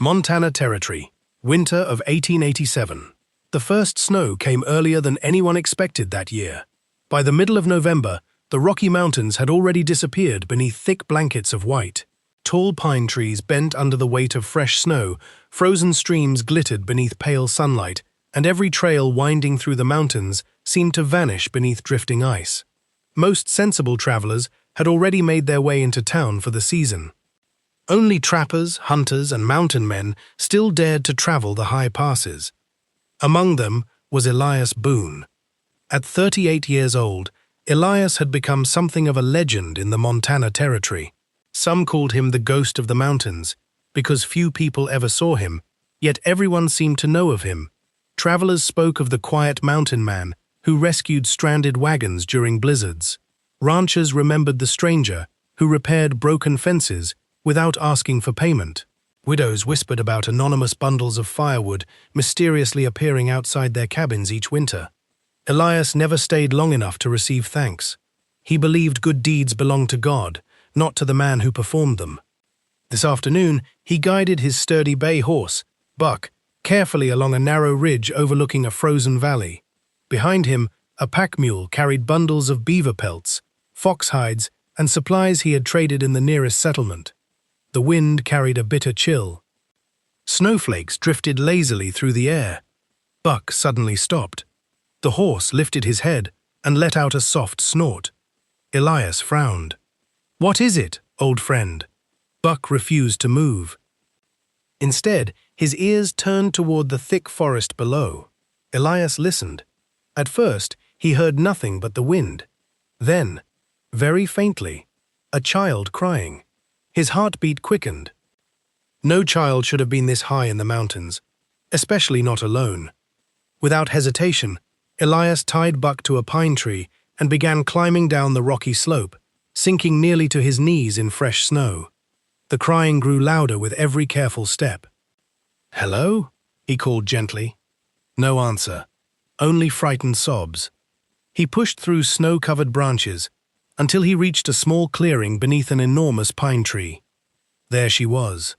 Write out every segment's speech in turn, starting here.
Montana Territory, winter of 1887. The first snow came earlier than anyone expected that year. By the middle of November, the Rocky Mountains had already disappeared beneath thick blankets of white. Tall pine trees bent under the weight of fresh snow, frozen streams glittered beneath pale sunlight, and every trail winding through the mountains seemed to vanish beneath drifting ice. Most sensible travelers had already made their way into town for the season. Only trappers, hunters, and mountain men still dared to travel the high passes. Among them was Elias Boone. At 38 years old, Elias had become something of a legend in the Montana Territory. Some called him the ghost of the mountains, because few people ever saw him, yet everyone seemed to know of him. Travelers spoke of the quiet mountain man who rescued stranded wagons during blizzards. Ranchers remembered the stranger who repaired broken fences without asking for payment. Widows whispered about anonymous bundles of firewood mysteriously appearing outside their cabins each winter. Elias never stayed long enough to receive thanks. He believed good deeds belonged to God, not to the man who performed them. This afternoon, he guided his sturdy bay horse, Buck, carefully along a narrow ridge overlooking a frozen valley. Behind him, a pack mule carried bundles of beaver pelts, fox hides, and supplies he had traded in the nearest settlement. The wind carried a bitter chill. Snowflakes drifted lazily through the air. Buck suddenly stopped. The horse lifted his head and let out a soft snort. Elias frowned. "What is it, old friend?" Buck refused to move. Instead, his ears turned toward the thick forest below. Elias listened. At first, he heard nothing but the wind. Then, very faintly, a child crying. His heartbeat quickened. No child should have been this high in the mountains, especially not alone. Without hesitation, Elias tied Buck to a pine tree and began climbing down the rocky slope, sinking nearly to his knees in fresh snow. The crying grew louder with every careful step. "Hello?" he called gently. No answer, only frightened sobs. He pushed through snow-covered branches until he reached a small clearing beneath an enormous pine tree. There she was.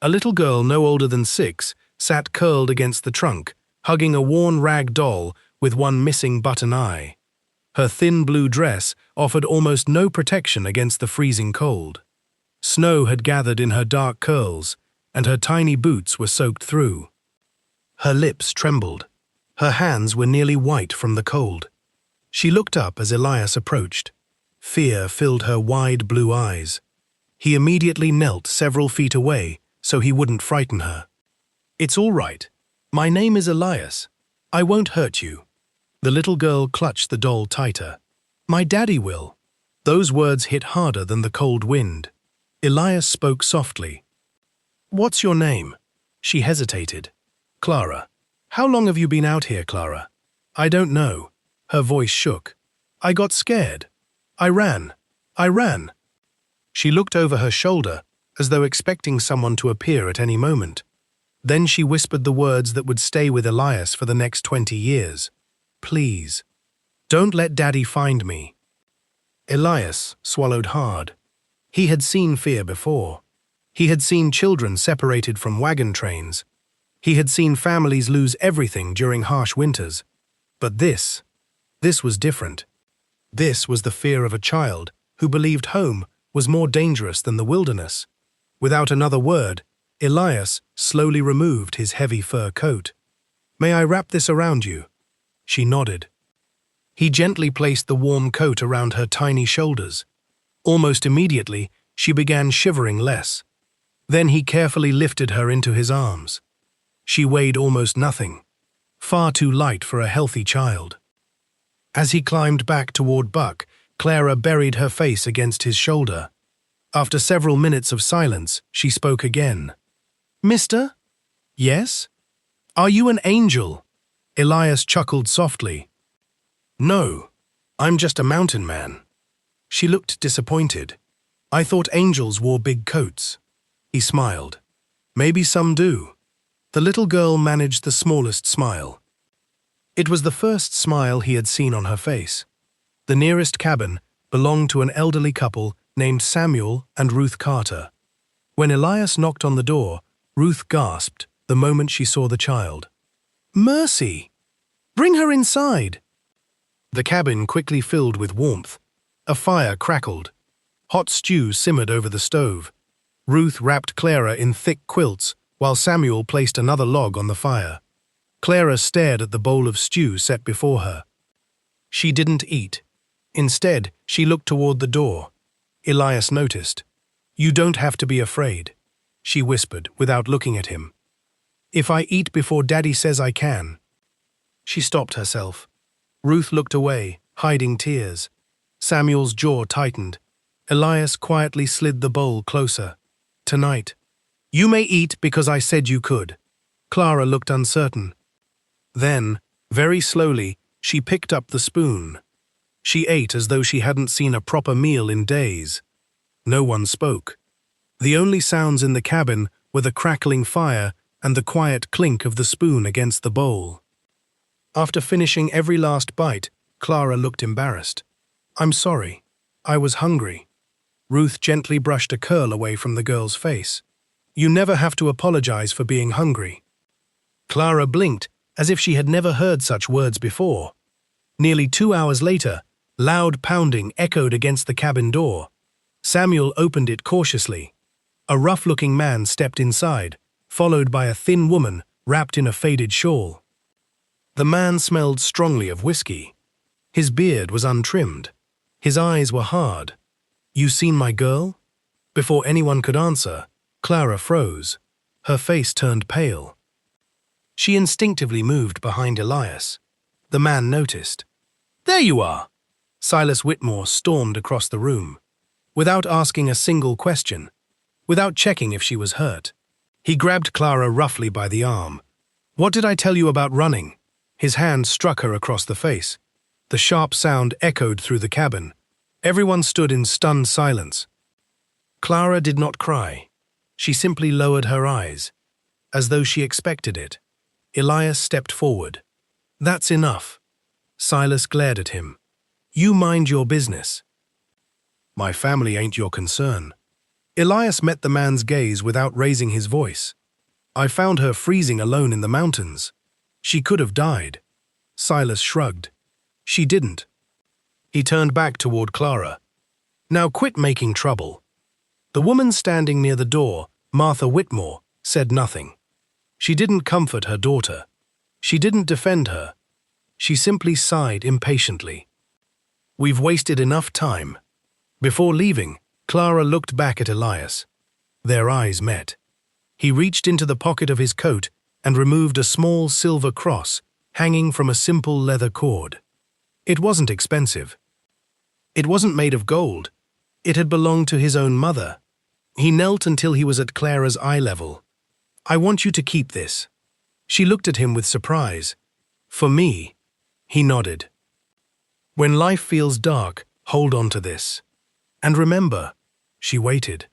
A little girl no older than 6 sat curled against the trunk, hugging a worn rag doll with one missing button eye. Her thin blue dress offered almost no protection against the freezing cold. Snow had gathered in her dark curls, and her tiny boots were soaked through. Her lips trembled. Her hands were nearly white from the cold. She looked up as Elias approached. Fear filled her wide blue eyes. He immediately knelt several feet away so he wouldn't frighten her. "It's all right. My name is Elias. I won't hurt you." The little girl clutched the doll tighter. "My daddy will." Those words hit harder than the cold wind. Elias spoke softly. "What's your name?" She hesitated. "Clara." "How long have you been out here, Clara?" "I don't know." Her voice shook. "I got scared. I ran. She looked over her shoulder, as though expecting someone to appear at any moment. Then she whispered the words that would stay with Elias for the next 20 years. "Please, don't let Daddy find me." Elias swallowed hard. He had seen fear before. He had seen children separated from wagon trains. He had seen families lose everything during harsh winters. But this was different. This was the fear of a child who believed home was more dangerous than the wilderness. Without another word, Elias slowly removed his heavy fur coat. "May I wrap this around you?" She nodded. He gently placed the warm coat around her tiny shoulders. Almost immediately, she began shivering less. Then he carefully lifted her into his arms. She weighed almost nothing, far too light for a healthy child. As he climbed back toward Buck, Clara buried her face against his shoulder. After several minutes of silence, she spoke again. "Mister?" "Yes?" "Are you an angel?" Elias chuckled softly. "No, I'm just a mountain man." She looked disappointed. "I thought angels wore big coats." He smiled. "Maybe some do." The little girl managed the smallest smile. It was the first smile he had seen on her face. The nearest cabin belonged to an elderly couple named Samuel and Ruth Carter. When Elias knocked on the door, Ruth gasped the moment she saw the child. "Mercy! Bring her inside!" The cabin quickly filled with warmth. A fire crackled. Hot stew simmered over the stove. Ruth wrapped Clara in thick quilts, while Samuel placed another log on the fire. Clara stared at the bowl of stew set before her. She didn't eat. Instead, she looked toward the door. Elias noticed. "You don't have to be afraid," she whispered without looking at him. "If I eat before Daddy says I can." She stopped herself. Ruth looked away, hiding tears. Samuel's jaw tightened. Elias quietly slid the bowl closer. "Tonight. You may eat because I said you could." Clara looked uncertain. Then, very slowly, she picked up the spoon. She ate as though she hadn't seen a proper meal in days. No one spoke. The only sounds in the cabin were the crackling fire and the quiet clink of the spoon against the bowl. After finishing every last bite, Clara looked embarrassed. "I'm sorry. I was hungry." Ruth gently brushed a curl away from the girl's face. "You never have to apologize for being hungry." Clara blinked, as if she had never heard such words before. Nearly 2 hours later, loud pounding echoed against the cabin door. Samuel opened it cautiously. A rough-looking man stepped inside, followed by a thin woman wrapped in a faded shawl. The man smelled strongly of whiskey. His beard was untrimmed. His eyes were hard. "You seen my girl?" Before anyone could answer, Clara froze. Her face turned pale. She instinctively moved behind Elias. The man noticed. "There you are!" Silas Whitmore stormed across the room. Without asking a single question, without checking if she was hurt, he grabbed Clara roughly by the arm. "What did I tell you about running?" His hand struck her across the face. The sharp sound echoed through the cabin. Everyone stood in stunned silence. Clara did not cry. She simply lowered her eyes, as though she expected it. Elias stepped forward. "That's enough." Silas glared at him. "You mind your business." "My family ain't your concern." Elias met the man's gaze without raising his voice. "I found her freezing alone in the mountains. She could have died." Silas shrugged. "She didn't." He turned back toward Clara. "Now quit making trouble." The woman standing near the door, Martha Whitmore, said nothing. She didn't comfort her daughter. She didn't defend her. She simply sighed impatiently. "We've wasted enough time." Before leaving, Clara looked back at Elias. Their eyes met. He reached into the pocket of his coat and removed a small silver cross hanging from a simple leather cord. It wasn't expensive. It wasn't made of gold. It had belonged to his own mother. He knelt until he was at Clara's eye level. "I want you to keep this." She looked at him with surprise. "For me?" He nodded. "When life feels dark, hold on to this. And remember," she waited.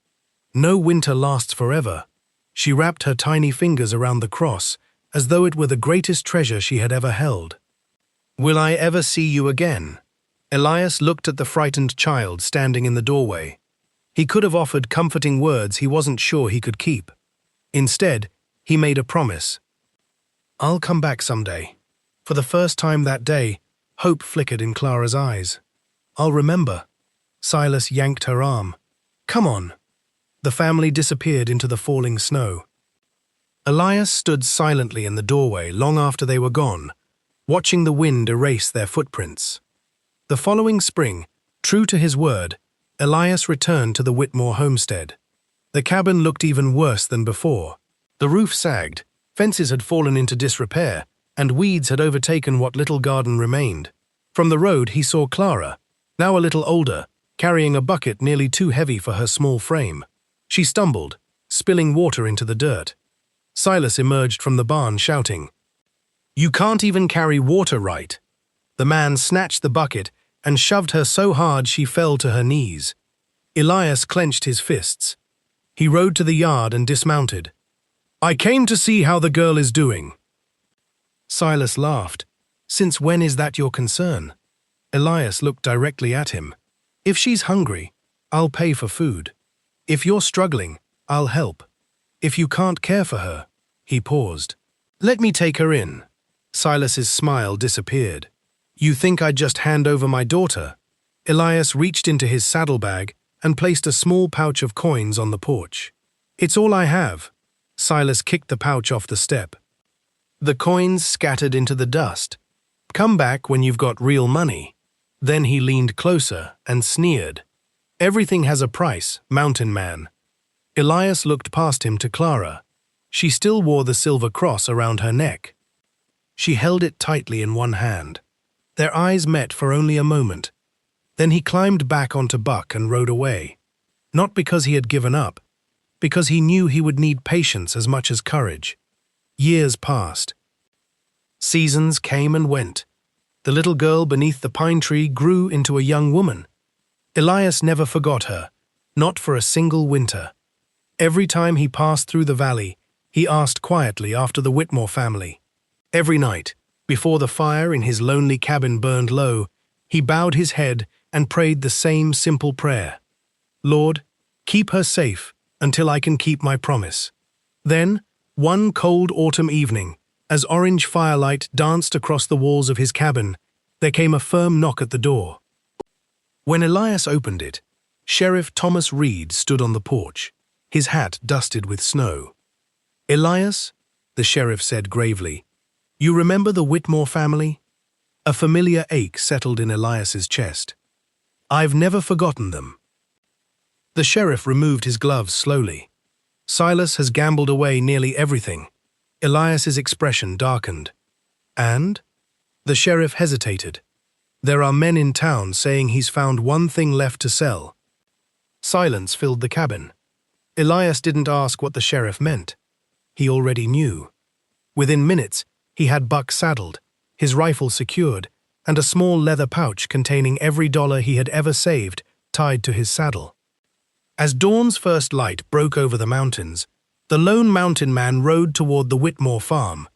"No winter lasts forever." She wrapped her tiny fingers around the cross, as though it were the greatest treasure she had ever held. "Will I ever see you again?" Elias looked at the frightened child standing in the doorway. He could have offered comforting words he wasn't sure he could keep. Instead, he made a promise. "I'll come back someday." For the first time that day, hope flickered in Clara's eyes. "I'll remember." Silas yanked her arm. "Come on." The family disappeared into the falling snow. Elias stood silently in the doorway long after they were gone, watching the wind erase their footprints. The following spring, true to his word, Elias returned to the Whitmore homestead. The cabin looked even worse than before. The roof sagged, fences had fallen into disrepair, and weeds had overtaken what little garden remained. From the road he saw Clara, now a little older, carrying a bucket nearly too heavy for her small frame. She stumbled, spilling water into the dirt. Silas emerged from the barn shouting, "You can't even carry water right." The man snatched the bucket and shoved her so hard she fell to her knees. Elias clenched his fists. He rode to the yard and dismounted. "I came to see how the girl is doing." Silas laughed. "Since when is that your concern?" Elias looked directly at him. "If she's hungry, I'll pay for food. If you're struggling, I'll help." If you can't care for her, he paused. Let me take her in. Silas's smile disappeared. You think I'd just hand over my daughter? Elias reached into his saddlebag and placed a small pouch of coins on the porch. It's all I have. Silas kicked the pouch off the step. The coins scattered into the dust. Come back when you've got real money. Then he leaned closer and sneered. Everything has a price, mountain man. Elias looked past him to Clara. She still wore the silver cross around her neck. She held it tightly in one hand. Their eyes met for only a moment. Then he climbed back onto Buck and rode away. Not because he had given up, because he knew he would need patience as much as courage. Years passed. Seasons came and went. The little girl beneath the pine tree grew into a young woman. Elias never forgot her, not for a single winter. Every time he passed through the valley, he asked quietly after the Whitmore family. Every night, before the fire in his lonely cabin burned low, he bowed his head and prayed the same simple prayer. Lord, keep her safe until I can keep my promise. Then, one cold autumn evening, as orange firelight danced across the walls of his cabin, there came a firm knock at the door. When Elias opened it, Sheriff Thomas Reed stood on the porch, his hat dusted with snow. Elias, the sheriff said gravely, you remember the Whitmore family? A familiar ache settled in Elias's chest. I've never forgotten them. The sheriff removed his gloves slowly. Silas has gambled away nearly everything. Elias's expression darkened. And? The sheriff hesitated. There are men in town saying he's found one thing left to sell. Silence filled the cabin. Elias didn't ask what the sheriff meant. He already knew. Within minutes, he had Buck saddled, his rifle secured, and a small leather pouch containing every dollar he had ever saved tied to his saddle. As dawn's first light broke over the mountains, the lone mountain man rode toward the Whitmore farm,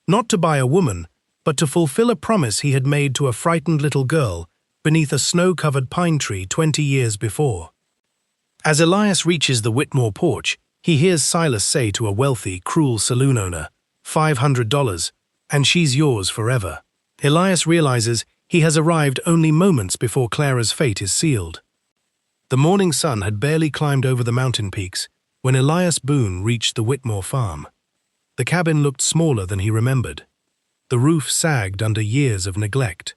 not to buy a woman, but to fulfill a promise he had made to a frightened little girl beneath a snow-covered pine tree 20 years before. As Elias reaches the Whitmore porch, he hears Silas say to a wealthy, cruel saloon owner, $500, and she's yours forever. Elias realizes he has arrived only moments before Clara's fate is sealed. The morning sun had barely climbed over the mountain peaks when Elias Boone reached the Whitmore farm. The cabin looked smaller than he remembered. The roof sagged under years of neglect.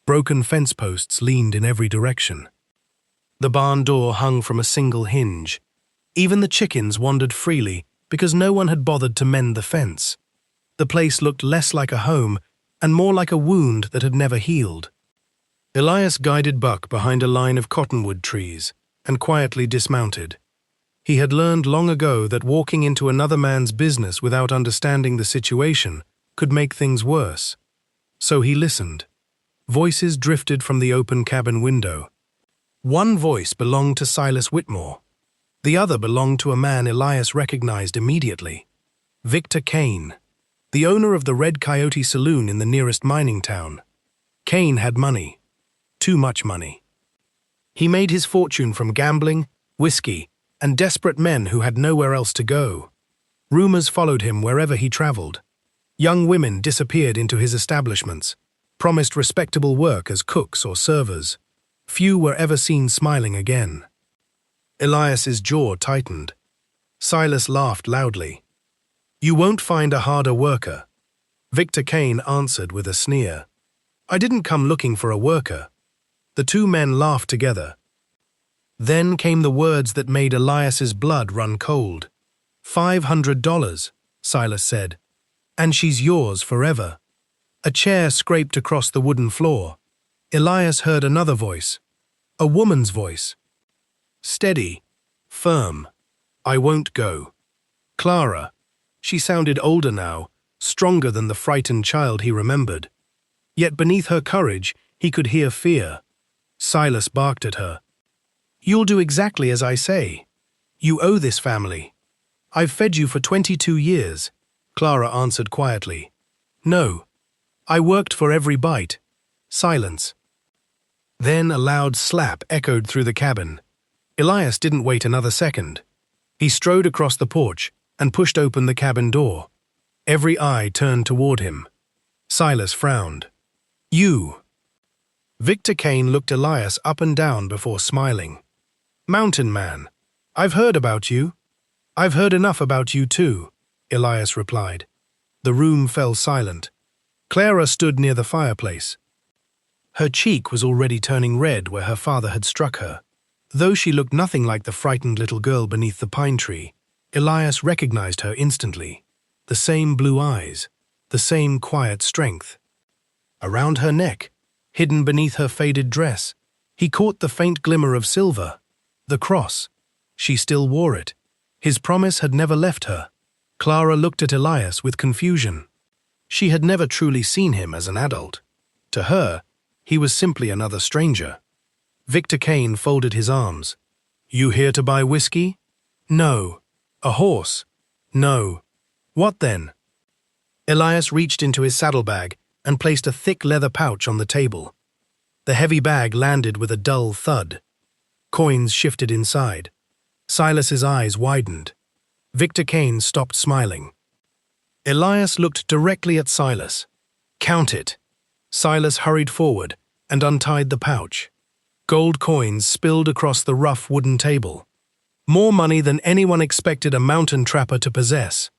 Broken fence posts leaned in every direction. The barn door hung from a single hinge. Even the chickens wandered freely because no one had bothered to mend the fence. The place looked less like a home and more like a wound that had never healed. Elias guided Buck behind a line of cottonwood trees and quietly dismounted. He had learned long ago that walking into another man's business without understanding the situation could make things worse. So he listened. Voices drifted from the open cabin window. One voice belonged to Silas Whitmore. The other belonged to a man Elias recognized immediately. Victor Kane, the owner of the Red Coyote Saloon in the nearest mining town. Kane had money. Too much money. He made his fortune from gambling, whiskey, and desperate men who had nowhere else to go. Rumors followed him wherever he traveled. Young women disappeared into his establishments, promised respectable work as cooks or servers. Few were ever seen smiling again. Elias's jaw tightened. Silas laughed loudly. You won't find a harder worker. Victor Kane answered with a sneer. I didn't come looking for a worker. The two men laughed together. Then came the words that made Elias's blood run cold. $500, Silas said. And she's yours forever. A chair scraped across the wooden floor. Elias heard another voice. A woman's voice. Steady. Firm. I won't go. Clara. She sounded older now, stronger than the frightened child he remembered. Yet beneath her courage, he could hear fear. Silas barked at her. You'll do exactly as I say. You owe this family. I've fed you for 22 years, Clara answered quietly. No. I worked for every bite. Silence. Then a loud slap echoed through the cabin. Elias didn't wait another second. He strode across the porch, and pushed open the cabin door. Every eye turned toward him. Silas frowned. "You." Victor Kane looked Elias up and down before smiling. "Mountain man, I've heard about you." "I've heard enough about you too," Elias replied. The room fell silent. Clara stood near the fireplace. Her cheek was already turning red where her father had struck her. Though she looked nothing like the frightened little girl beneath the pine tree, Elias recognized her instantly. The same blue eyes, the same quiet strength. Around her neck, hidden beneath her faded dress, he caught the faint glimmer of silver. The cross. She still wore it. His promise had never left her. Clara looked at Elias with confusion. She had never truly seen him as an adult. To her, he was simply another stranger. Victor Kane folded his arms. "You here to buy whiskey?" "No." "A horse?" "No." "What then?" Elias reached into his saddlebag and placed a thick leather pouch on the table. The heavy bag landed with a dull thud. Coins shifted inside. Silas's eyes widened. Victor Kane stopped smiling. Elias looked directly at Silas. "Count it." Silas hurried forward and untied the pouch. Gold coins spilled across the rough wooden table. More money than anyone expected a mountain trapper to possess.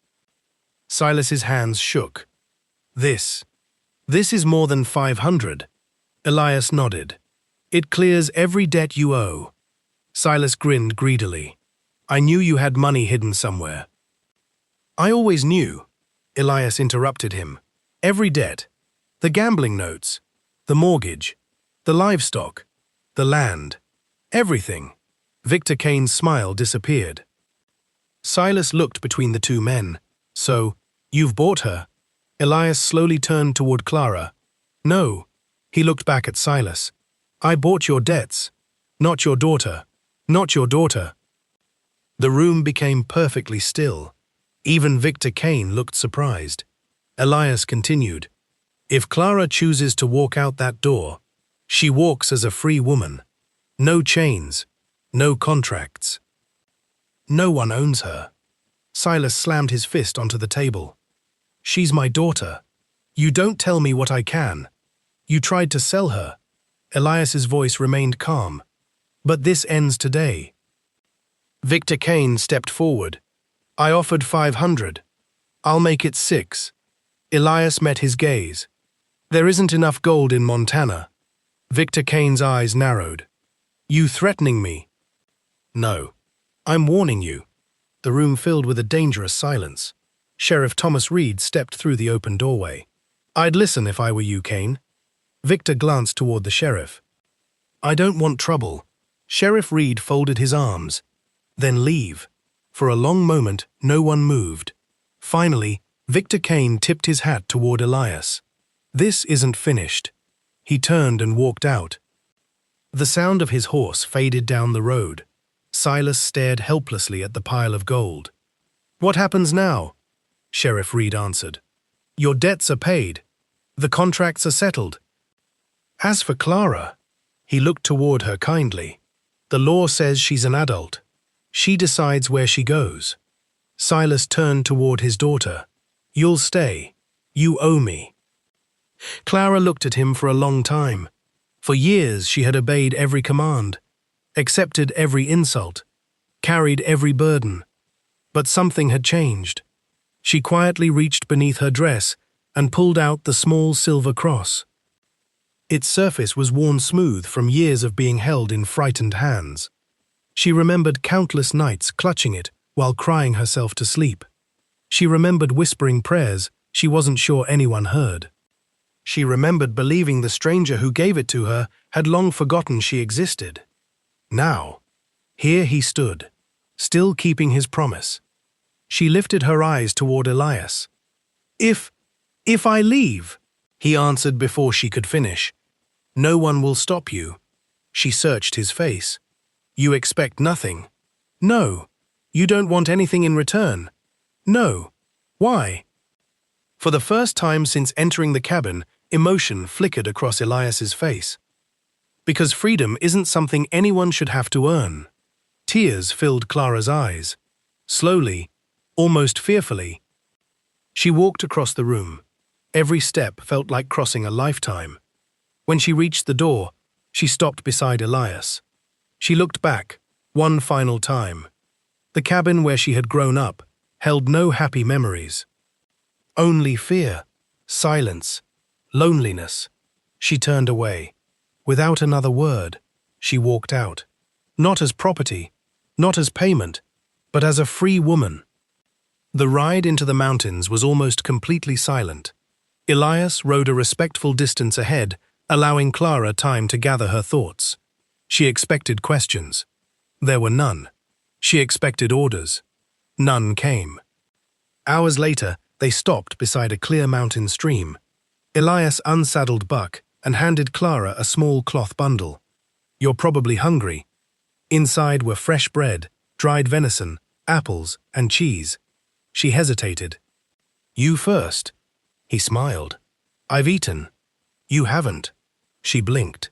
Silas's hands shook. This is more than 500. Elias nodded. "It clears every debt you owe." Silas grinned greedily. "I knew you had money hidden somewhere." "I always knew," Elias interrupted him. "Every debt. The gambling notes, the mortgage, the livestock, the land, everything." Victor Kane's smile disappeared. Silas looked between the two men. "So, you've bought her?" Elias slowly turned toward Clara. "No." He looked back at Silas. "I bought your debts. Not your daughter. Not your daughter." The room became perfectly still. Even Victor Kane looked surprised. Elias continued. "If Clara chooses to walk out that door, she walks as a free woman. No chains, no contracts. No one owns her." Silas slammed his fist onto the table. "She's my daughter. You don't tell me what I can. You tried to sell her." Elias's voice remained calm. "But this ends today." Victor Kane stepped forward. "I offered 500. I'll make it 6. Elias met his gaze. "There isn't enough gold in Montana." Victor Kane's eyes narrowed. "You threatening me?" "No. I'm warning you." The room filled with a dangerous silence. Sheriff Thomas Reed stepped through the open doorway. "I'd listen if I were you, Kane." Victor glanced toward the sheriff. "I don't want trouble." Sheriff Reed folded his arms. "Then leave." For a long moment, no one moved. Finally, Victor Kane tipped his hat toward Elias. "This isn't finished." He turned and walked out. The sound of his horse faded down the road. Silas stared helplessly at the pile of gold. "What happens now?" Sheriff Reed answered. "Your debts are paid. The contracts are settled. As for Clara," he looked toward her kindly. "The law says she's an adult. She decides where she goes." Silas turned toward his daughter. "You'll stay. You owe me." Clara looked at him for a long time. For years she had obeyed every command, accepted every insult, carried every burden. But something had changed. She quietly reached beneath her dress and pulled out the small silver cross. Its surface was worn smooth from years of being held in frightened hands. She remembered countless nights clutching it while crying herself to sleep. She remembered whispering prayers she wasn't sure anyone heard. She remembered believing the stranger who gave it to her had long forgotten she existed. Now, here he stood, still keeping his promise. She lifted her eyes toward Elias. If I leave," he answered before she could finish. "No one will stop you." She searched his face. "You expect nothing." "No." "You don't want anything in return." "No." "Why?" For the first time since entering the cabin, emotion flickered across Elias's face. "Because freedom isn't something anyone should have to earn." Tears filled Clara's eyes. Slowly, almost fearfully. She walked across the room. Every step felt like crossing a lifetime. When she reached the door, she stopped beside Elias. She looked back, one final time. The cabin where she had grown up held no happy memories. Only fear, silence, loneliness. She turned away. Without another word, she walked out. Not as property, not as payment, but as a free woman. The ride into the mountains was almost completely silent. Elias rode a respectful distance ahead, allowing Clara time to gather her thoughts. She expected questions. There were none. She expected orders. None came. Hours later, they stopped beside a clear mountain stream. Elias unsaddled Buck and handed Clara a small cloth bundle. "You're probably hungry." Inside were fresh bread, dried venison, apples, and cheese. She hesitated. "You first." He smiled. "I've eaten." "You haven't." She blinked.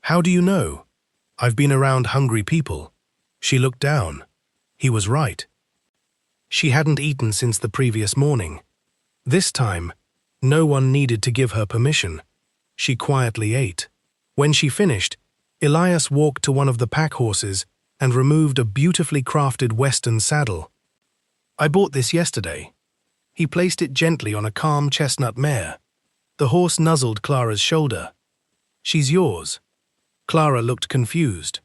"How do you know?" "I've been around hungry people." She looked down. He was right. She hadn't eaten since the previous morning. This time, no one needed to give her permission. She quietly ate. When she finished, Elias walked to one of the pack horses and removed a beautifully crafted Western saddle. "I bought this yesterday." He placed it gently on a calm chestnut mare. The horse nuzzled Clara's shoulder. "She's yours." Clara looked confused.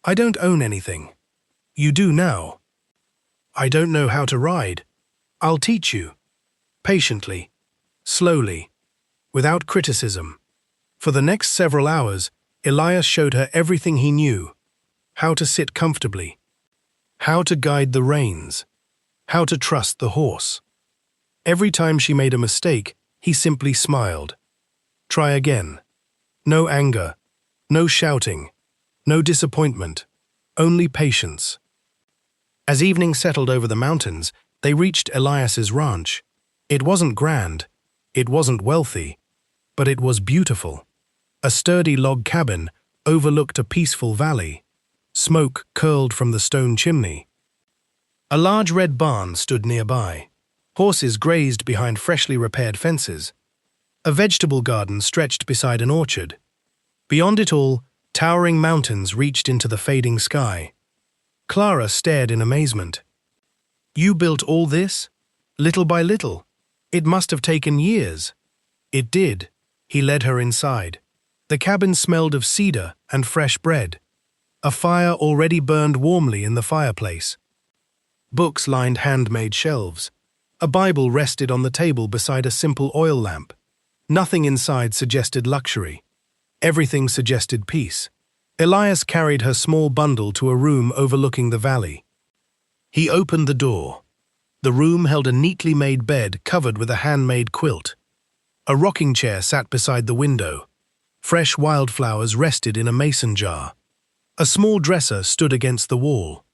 "I don't own anything." "You do now." "I don't know how to ride." "I'll teach you." Patiently, slowly, without criticism. For the next several hours, Elias showed her everything he knew: how to sit comfortably, how to guide the reins, how to trust the horse. Every time she made a mistake, he simply smiled. "Try again." No anger, no shouting, no disappointment, only patience. As evening settled over the mountains, they reached Elias's ranch. It wasn't grand, it wasn't wealthy, but it was beautiful. A sturdy log cabin overlooked a peaceful valley. Smoke curled from the stone chimney. A large red barn stood nearby. Horses grazed behind freshly repaired fences. A vegetable garden stretched beside an orchard. Beyond it all, towering mountains reached into the fading sky. Clara stared in amazement. "You built all this? Little by little? It must have taken years." "It did." He led her inside. The cabin smelled of cedar and fresh bread. A fire already burned warmly in the fireplace. Books lined handmade shelves. A Bible rested on the table beside a simple oil lamp. Nothing inside suggested luxury. Everything suggested peace. Elias carried her small bundle to a room overlooking the valley. He opened the door. The room held a neatly made bed covered with a handmade quilt. A rocking chair sat beside the window. Fresh wildflowers rested in a mason jar. A small dresser stood against the wall.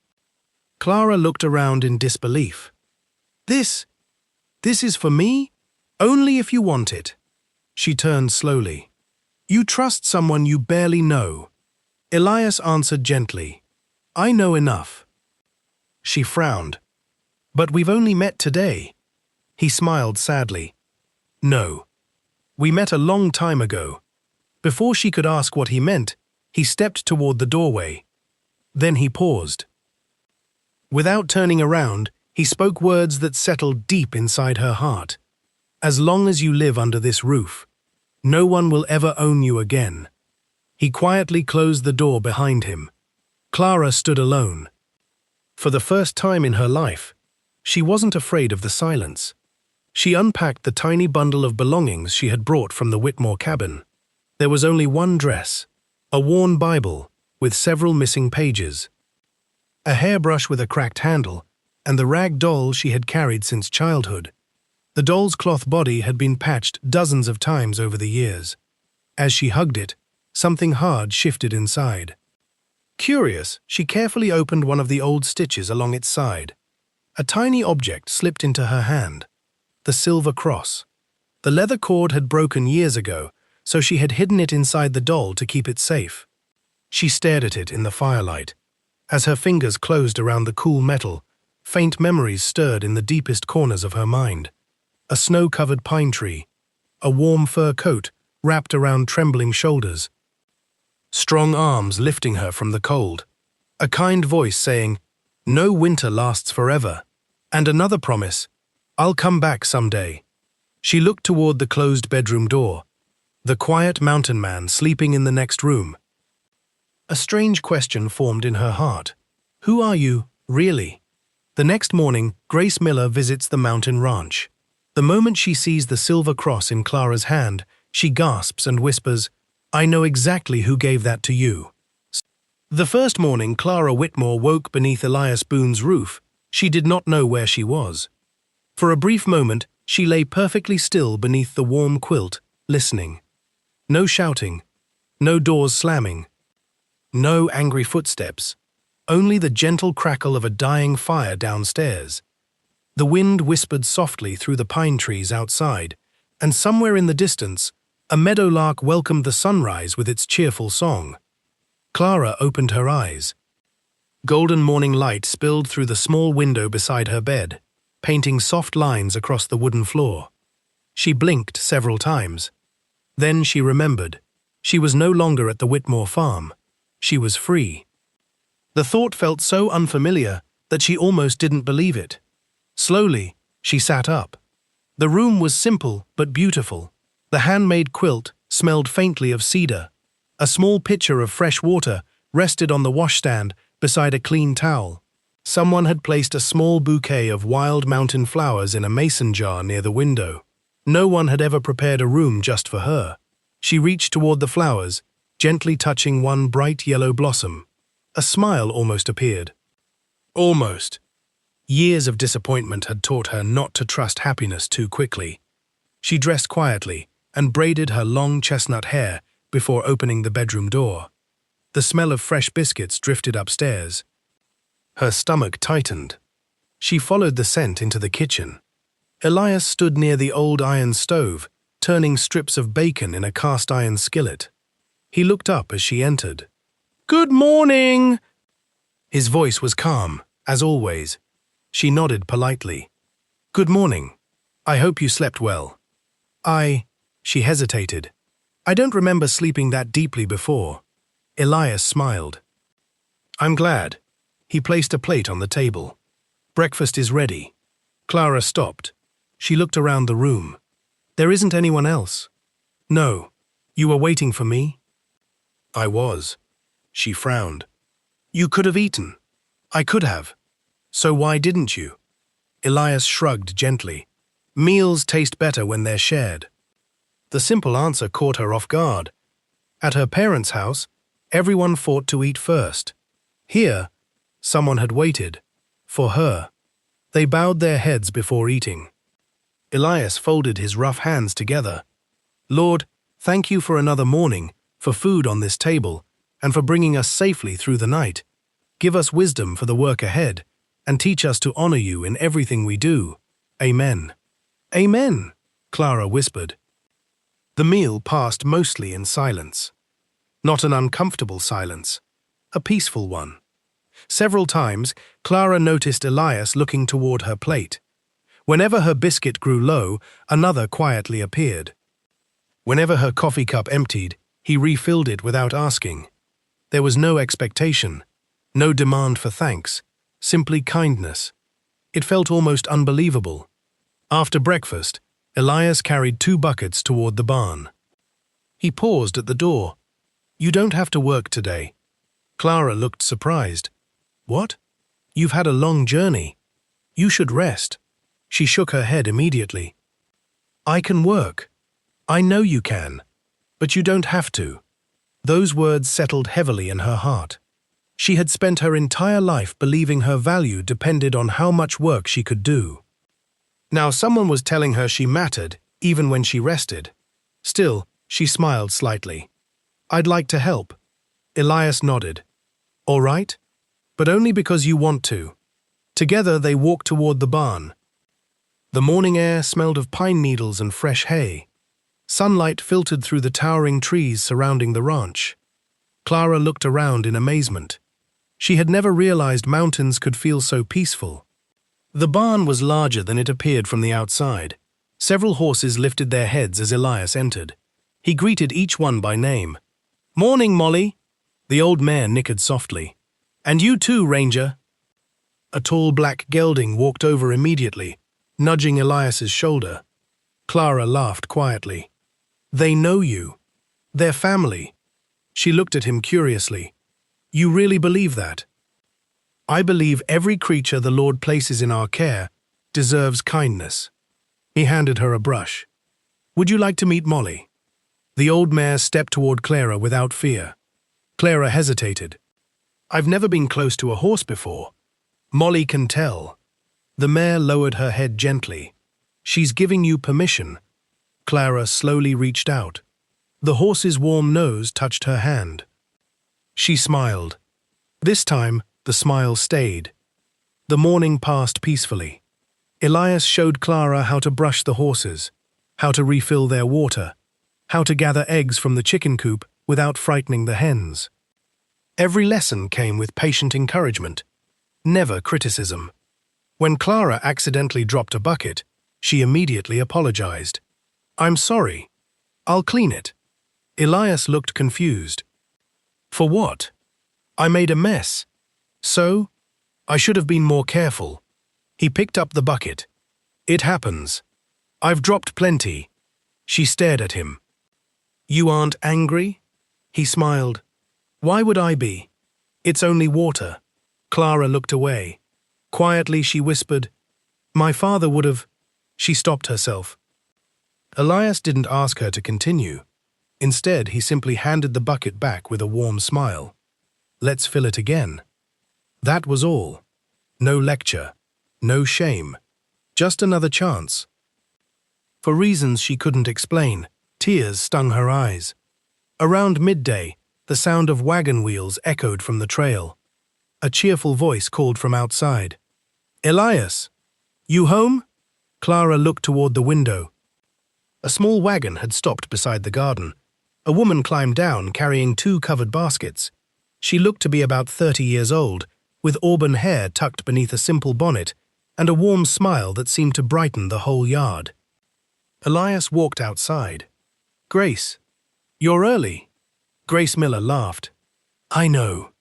Clara looked around in disbelief. This is for me? Only if you want it." She turned slowly. "You trust someone you barely know." Elias answered gently, "I know enough." She frowned. "But we've only met today." He smiled sadly. "No. We met a long time ago." Before she could ask what he meant, he stepped toward the doorway. Then he paused. Without turning around, he spoke words that settled deep inside her heart. "As long as you live under this roof, no one will ever own you again." He quietly closed the door behind him. Clara stood alone. For the first time in her life, she wasn't afraid of the silence. She unpacked the tiny bundle of belongings she had brought from the Whitmore cabin. There was only one dress, a worn Bible with several missing pages, a hairbrush with a cracked handle, and the rag doll she had carried since childhood. The doll's cloth body had been patched dozens of times over the years. As she hugged it, something hard shifted inside. Curious, she carefully opened one of the old stitches along its side. A tiny object slipped into her hand, the silver cross. The leather cord had broken years ago, so she had hidden it inside the doll to keep it safe. She stared at it in the firelight. As her fingers closed around the cool metal, Faint memories stirred in the deepest corners of her mind. A snow-covered pine tree, a warm fur coat wrapped around trembling shoulders, strong arms lifting her from the cold, a kind voice saying, "No winter lasts forever," and another promise, "I'll come back someday." She looked toward the closed bedroom door, the quiet mountain man sleeping in the next room. A strange question formed in her heart. Who are you, really? The next morning, Grace Miller visits the mountain ranch. The moment she sees the silver cross in Clara's hand, she gasps and whispers, "I know exactly who gave that to you." The first morning Clara Whitmore woke beneath Elias Boone's roof, she did not know where she was. For a brief moment, she lay perfectly still beneath the warm quilt, listening. No shouting, no doors slamming, no angry footsteps, only the gentle crackle of a dying fire downstairs. The wind whispered softly through the pine trees outside, and somewhere in the distance, a meadowlark welcomed the sunrise with its cheerful song. Clara opened her eyes. Golden morning light spilled through the small window beside her bed, painting soft lines across the wooden floor. She blinked several times. Then she remembered. She was no longer at the Whitmore farm. She was free. The thought felt so unfamiliar that she almost didn't believe it. Slowly, she sat up. The room was simple but beautiful. The handmade quilt smelled faintly of cedar. A small pitcher of fresh water rested on the washstand beside a clean towel. Someone had placed a small bouquet of wild mountain flowers in a mason jar near the window. No one had ever prepared a room just for her. She reached toward the flowers, gently touching one bright yellow blossom. A smile almost appeared. Almost. Years of disappointment had taught her not to trust happiness too quickly. She dressed quietly and braided her long chestnut hair before opening the bedroom door. The smell of fresh biscuits drifted upstairs. Her stomach tightened. She followed the scent into the kitchen. Elias stood near the old iron stove, turning strips of bacon in a cast-iron skillet. He looked up as she entered. "Good morning!" His voice was calm, as always. She nodded politely. "Good morning. I hope you slept well." She hesitated. "I don't remember sleeping that deeply before." Elias smiled. "I'm glad." He placed a plate on the table. "Breakfast is ready." Clara stopped. She looked around the room. "There isn't anyone else." "No. You were waiting for me?" "I was." She frowned. "You could have eaten." "I could have." "So why didn't you?" Elias shrugged gently. "Meals taste better when they're shared." The simple answer caught her off guard. At her parents' house, everyone fought to eat first. Here, someone had waited. For her. They bowed their heads before eating. Elias folded his rough hands together. "Lord, thank you for another morning, for food on this table, and for bringing us safely through the night. Give us wisdom for the work ahead, and teach us to honor you in everything we do. Amen." "Amen," Clara whispered. The meal passed mostly in silence. Not an uncomfortable silence, a peaceful one. Several times, Clara noticed Elias looking toward her plate. Whenever her biscuit grew low, another quietly appeared. Whenever her coffee cup emptied, he refilled it without asking. There was no expectation, no demand for thanks, simply kindness. It felt almost unbelievable. After breakfast, Elias carried 2 buckets toward the barn. He paused at the door. "You don't have to work today." Clara looked surprised. "What? You've had a long journey. You should rest." She shook her head immediately. "I can work. I know you can. But you don't have to." Those words settled heavily in her heart. She had spent her entire life believing her value depended on how much work she could do. Now someone was telling her she mattered, even when she rested. Still, she smiled slightly. "I'd like to help." Elias nodded. "All right, but only because you want to." Together they walked toward the barn. The morning air smelled of pine needles and fresh hay. Sunlight filtered through the towering trees surrounding the ranch. Clara looked around in amazement. She had never realized mountains could feel so peaceful. The barn was larger than it appeared from the outside. Several horses lifted their heads as Elias entered. He greeted each one by name. "Morning, Molly." The old mare nickered softly. "And you too, Ranger." A tall black gelding walked over immediately, nudging Elias's shoulder. Clara laughed quietly. "They know you. They're family." She looked at him curiously. "You really believe that?" "I believe every creature the Lord places in our care deserves kindness." He handed her a brush. "Would you like to meet Molly?" The old mare stepped toward Clara without fear. Clara hesitated. "I've never been close to a horse before." "Molly can tell." The mare lowered her head gently. "She's giving you permission." Clara slowly reached out. The horse's warm nose touched her hand. She smiled. This time, the smile stayed. The morning passed peacefully. Elias showed Clara how to brush the horses, how to refill their water, how to gather eggs from the chicken coop without frightening the hens. Every lesson came with patient encouragement, never criticism. When Clara accidentally dropped a bucket, she immediately apologized. "I'm sorry. I'll clean it." Elias looked confused. "For what?" "I made a mess. So, I should have been more careful." He picked up the bucket. "It happens. I've dropped plenty." She stared at him. "You aren't angry?" He smiled. "Why would I be? It's only water." Clara looked away. Quietly she whispered, "My father would have—" She stopped herself. Elias didn't ask her to continue. Instead, he simply handed the bucket back with a warm smile. "Let's fill it again." That was all. No lecture, no shame, just another chance. For reasons she couldn't explain, tears stung her eyes. Around midday, the sound of wagon wheels echoed from the trail. A cheerful voice called from outside. "Elias, you home?" Clara looked toward the window. A small wagon had stopped beside the garden. A woman climbed down, carrying 2 covered baskets. She looked to be about 30 years old, with auburn hair tucked beneath a simple bonnet, and a warm smile that seemed to brighten the whole yard. Elias walked outside. "Grace, you're early." Grace Miller laughed. "I know.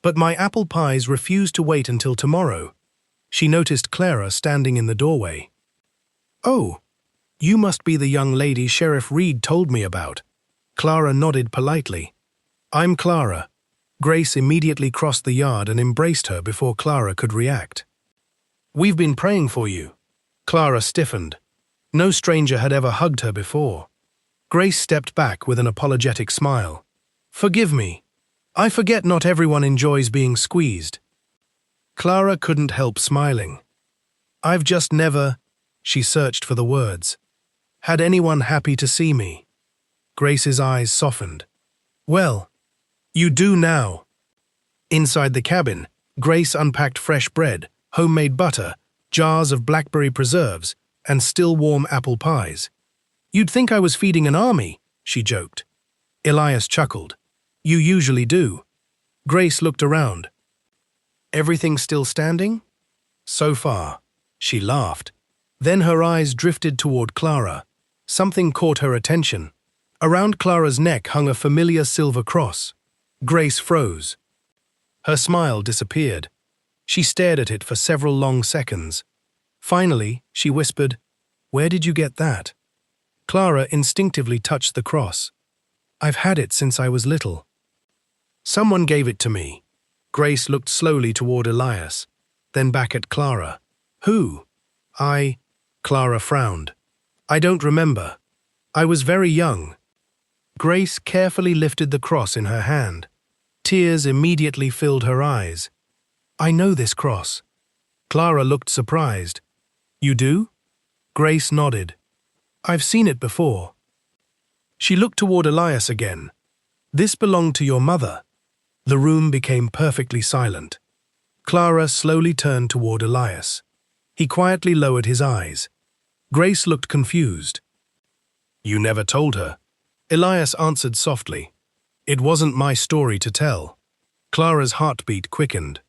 But my apple pies refuse to wait until tomorrow." She noticed Clara standing in the doorway. "Oh, you must be the young lady Sheriff Reed told me about." Clara nodded politely. "I'm Clara." Grace immediately crossed the yard and embraced her before Clara could react. "We've been praying for you." Clara stiffened. No stranger had ever hugged her before. Grace stepped back with an apologetic smile. "Forgive me. I forget not everyone enjoys being squeezed." Clara couldn't help smiling. "I've just never—" She searched for the words. "Had anyone happy to see me?" Grace's eyes softened. "Well, you do now." Inside the cabin, Grace unpacked fresh bread, homemade butter, jars of blackberry preserves, and still warm apple pies. "You'd think I was feeding an army," she joked. Elias chuckled. "You usually do." Grace looked around. "Everything still standing?" "So far." She laughed. Then her eyes drifted toward Clara. Something caught her attention. Around Clara's neck hung a familiar silver cross. Grace froze. Her smile disappeared. She stared at it for several long seconds. Finally, she whispered, "Where did you get that?" Clara instinctively touched the cross. "I've had it since I was little." "Someone gave it to me." Grace looked slowly toward Elias, then back at Clara. "Who?" Clara frowned. "I don't remember. I was very young." Grace carefully lifted the cross in her hand. Tears immediately filled her eyes. "I know this cross." Clara looked surprised. "You do?" Grace nodded. "I've seen it before." She looked toward Elias again. "This belonged to your mother." The room became perfectly silent. Clara slowly turned toward Elias. He quietly lowered his eyes. Grace looked confused. "You never told her?" Elias answered softly. "It wasn't my story to tell." Clara's heartbeat quickened.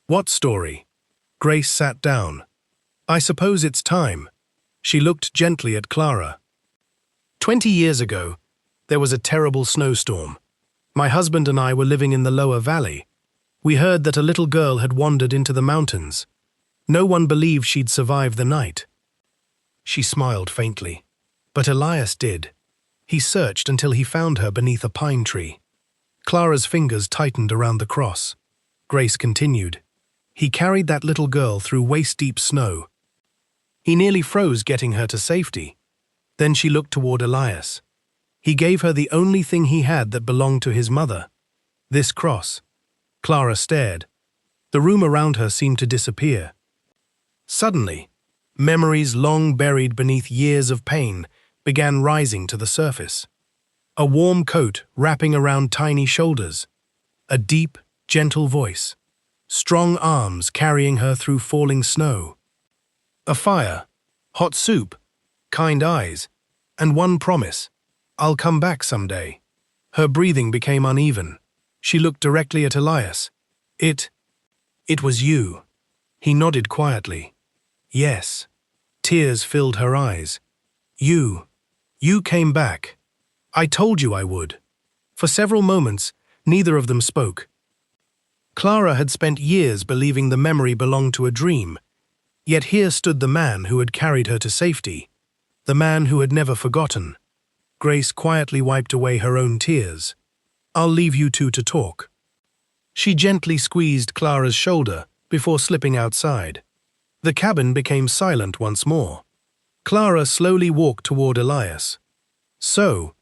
"What story?" Grace sat down. I suppose it's time. She looked gently at Clara. 20 years ago, there was a terrible snowstorm. My husband and I were living in the lower valley. We heard that a little girl had wandered into the mountains. No one believed she'd survive the night. She smiled faintly. But Elias did. He searched until he found her beneath a pine tree. Clara's fingers tightened around the cross. Grace continued. He carried that little girl through waist-deep snow. He nearly froze getting her to safety. Then she looked toward Elias. He gave her the only thing he had that belonged to his mother. This cross. Clara stared. The room around her seemed to disappear. Suddenly, memories long buried beneath years of pain began rising to the surface. A warm coat wrapping around tiny shoulders. A deep, gentle voice. Strong arms carrying her through falling snow. A fire, hot soup, kind eyes, and one promise. I'll come back someday. Her breathing became uneven. She looked directly at Elias. It was you. He nodded quietly. Yes. Tears filled her eyes. You came back. I told you I would. For several moments, neither of them spoke. Clara had spent years believing the memory belonged to a dream, yet here stood the man who had carried her to safety, the man who had never forgotten. Grace quietly wiped away her own tears. I'll leave you two to talk. She gently squeezed Clara's shoulder before slipping outside. The cabin became silent once more. Clara slowly walked toward Elias. So,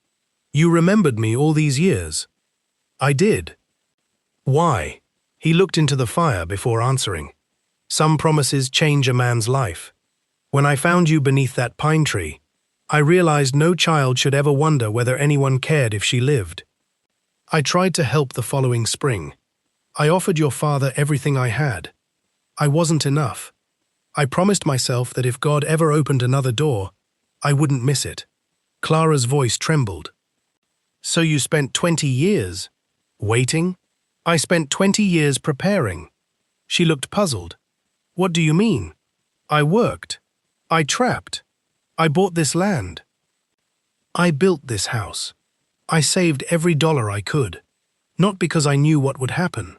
you remembered me all these years? I did. Why? He looked into the fire before answering. Some promises change a man's life. When I found you beneath that pine tree, I realized no child should ever wonder whether anyone cared if she lived. I tried to help the following spring. I offered your father everything I had. I wasn't enough. I promised myself that if God ever opened another door, I wouldn't miss it. Clara's voice trembled. So you spent 20 years waiting? I spent 20 years preparing. She looked puzzled. What do you mean? I worked. I trapped. I bought this land. I built this house. I saved every dollar I could. Not because I knew what would happen,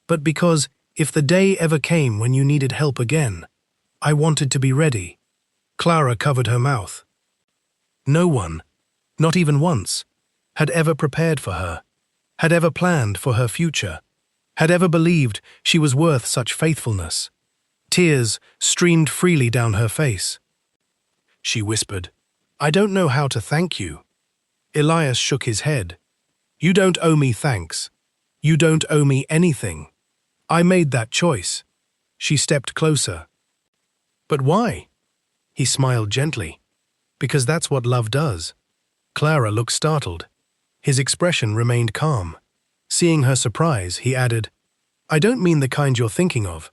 but because if the day ever came when you needed help again, I wanted to be ready. Clara covered her mouth. No one, not even once, had ever prepared for her, had ever planned for her future, had ever believed she was worth such faithfulness. Tears streamed freely down her face. She whispered, I don't know how to thank you. Elias shook his head. You don't owe me thanks. You don't owe me anything. I made that choice. She stepped closer. But why? He smiled gently. Because that's what love does. Clara looked startled. His expression remained calm. Seeing her surprise, he added, I don't mean the kind you're thinking of.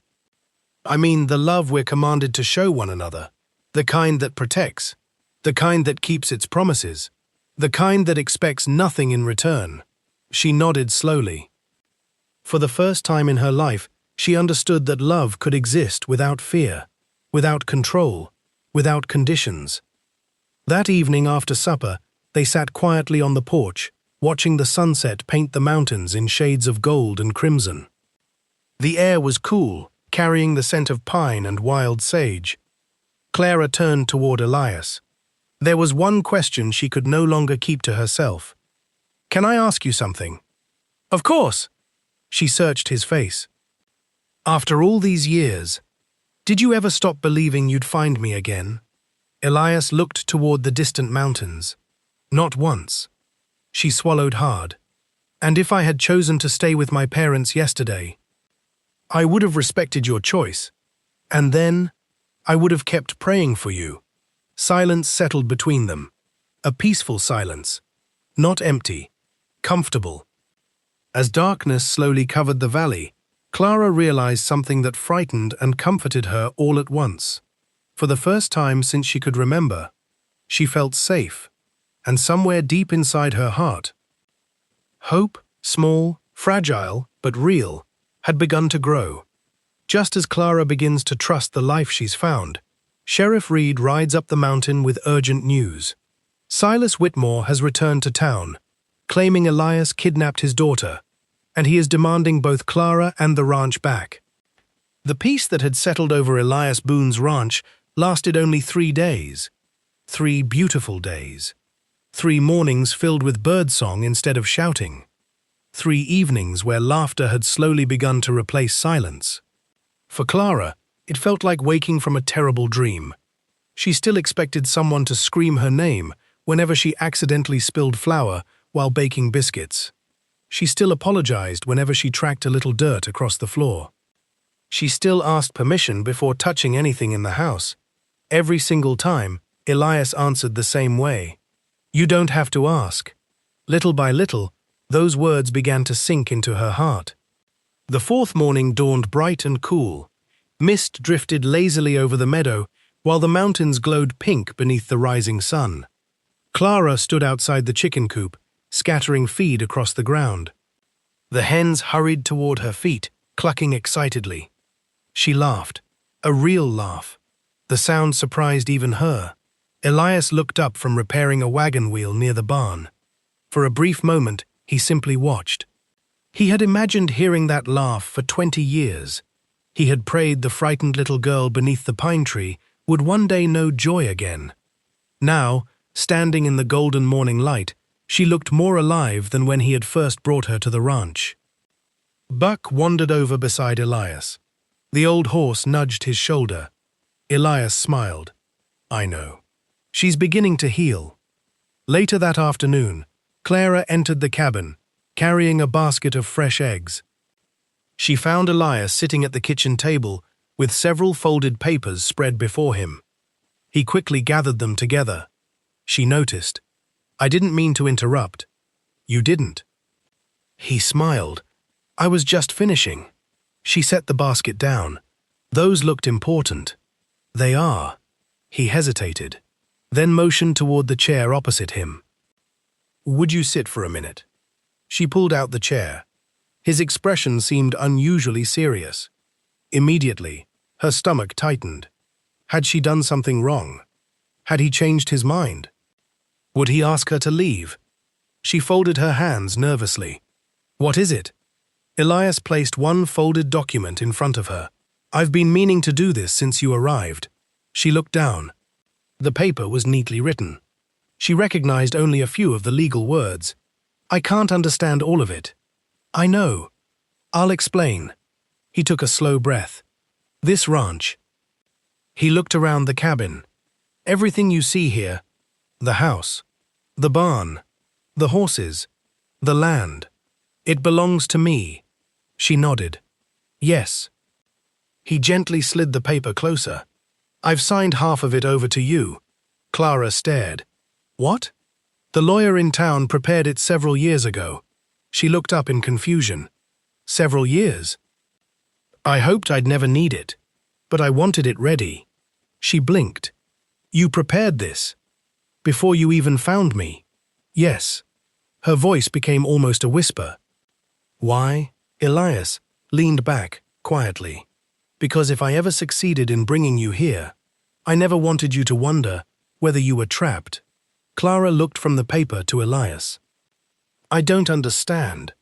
I mean the love we're commanded to show one another. The kind that protects. The kind that keeps its promises. The kind that expects nothing in return. She nodded slowly. For the first time in her life, she understood that love could exist without fear, without control, without conditions. That evening after supper, they sat quietly on the porch, watching the sunset paint the mountains in shades of gold and crimson. The air was cool, carrying the scent of pine and wild sage. Clara turned toward Elias. There was one question she could no longer keep to herself. Can I ask you something? Of course. She searched his face. After all these years, did you ever stop believing you'd find me again? Elias looked toward the distant mountains. Not once. She swallowed hard. And if I had chosen to stay with my parents yesterday, I would have respected your choice. And then, I would have kept praying for you. Silence settled between them. A peaceful silence. Not empty. Comfortable. As darkness slowly covered the valley, Clara realized something that frightened and comforted her all at once. For the first time since she could remember, she felt safe, and somewhere deep inside her heart, hope, small, fragile, but real, had begun to grow. Just as Clara begins to trust the life she's found, Sheriff Reed rides up the mountain with urgent news. Silas Whitmore has returned to town, claiming Elias kidnapped his daughter, and he is demanding both Clara and the ranch back. The peace that had settled over Elias Boone's ranch lasted only 3 days. 3 beautiful days. 3 mornings filled with birdsong instead of shouting. 3 evenings where laughter had slowly begun to replace silence. For Clara, it felt like waking from a terrible dream. She still expected someone to scream her name whenever she accidentally spilled flour while baking biscuits. She still apologized whenever she tracked a little dirt across the floor. She still asked permission before touching anything in the house. Every single time, Elias answered the same way. "You don't have to ask." Little by little, those words began to sink into her heart. The 4th morning dawned bright and cool. Mist drifted lazily over the meadow, while the mountains glowed pink beneath the rising sun. Clara stood outside the chicken coop, scattering feed across the ground. The hens hurried toward her feet, clucking excitedly. She laughed, a real laugh. The sound surprised even her. Elias looked up from repairing a wagon wheel near the barn. For a brief moment, he simply watched. He had imagined hearing that laugh for 20 years. He had prayed the frightened little girl beneath the pine tree would one day know joy again. Now, standing in the golden morning light, she looked more alive than when he had first brought her to the ranch. Buck wandered over beside Elias. The old horse nudged his shoulder. Elias smiled. "I know. She's beginning to heal." Later that afternoon, Clara entered the cabin, carrying a basket of fresh eggs. She found Elias sitting at the kitchen table with several folded papers spread before him. He quickly gathered them together. She noticed. "I didn't mean to interrupt." "You didn't." He smiled. "I was just finishing." She set the basket down. "Those looked important." "They are." He hesitated, then motioned toward the chair opposite him. "Would you sit for a minute?" She pulled out the chair. His expression seemed unusually serious. Immediately, her stomach tightened. Had she done something wrong? Had he changed his mind? Would he ask her to leave? She folded her hands nervously. "What is it?" Elias placed one folded document in front of her. "I've been meaning to do this since you arrived." She looked down. The paper was neatly written. She recognized only a few of the legal words. "I can't understand all of it." "I know. I'll explain." He took a slow breath. "This ranch." He looked around the cabin. "Everything you see here, the house, the barn, the horses, the land, it belongs to me." She nodded. "Yes." He gently slid the paper closer. "I've signed half of it over to you." Clara stared. "What?" "The lawyer in town prepared it several years ago." She looked up in confusion. "Several years?" "I hoped I'd never need it, but I wanted it ready." She blinked. "You prepared this? Before you even found me?" "Yes." Her voice became almost a whisper. "Why?" Elias leaned back, quietly. "Because if I ever succeeded in bringing you here, I never wanted you to wonder whether you were trapped." Clara looked from the paper to Elias. "I don't understand.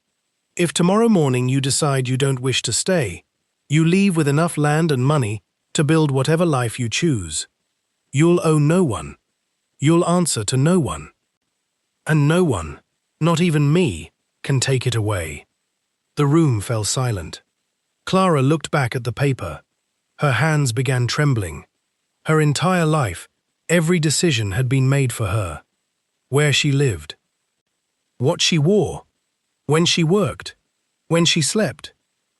If tomorrow morning you decide you don't wish to stay, you leave with enough land and money to build whatever life you choose. You'll owe no one. You'll answer to no one. And no one, not even me, can take it away." The room fell silent. Clara looked back at the paper. Her hands began trembling. Her entire life, every decision had been made for her. Where she lived, what she wore, when she worked, when she slept,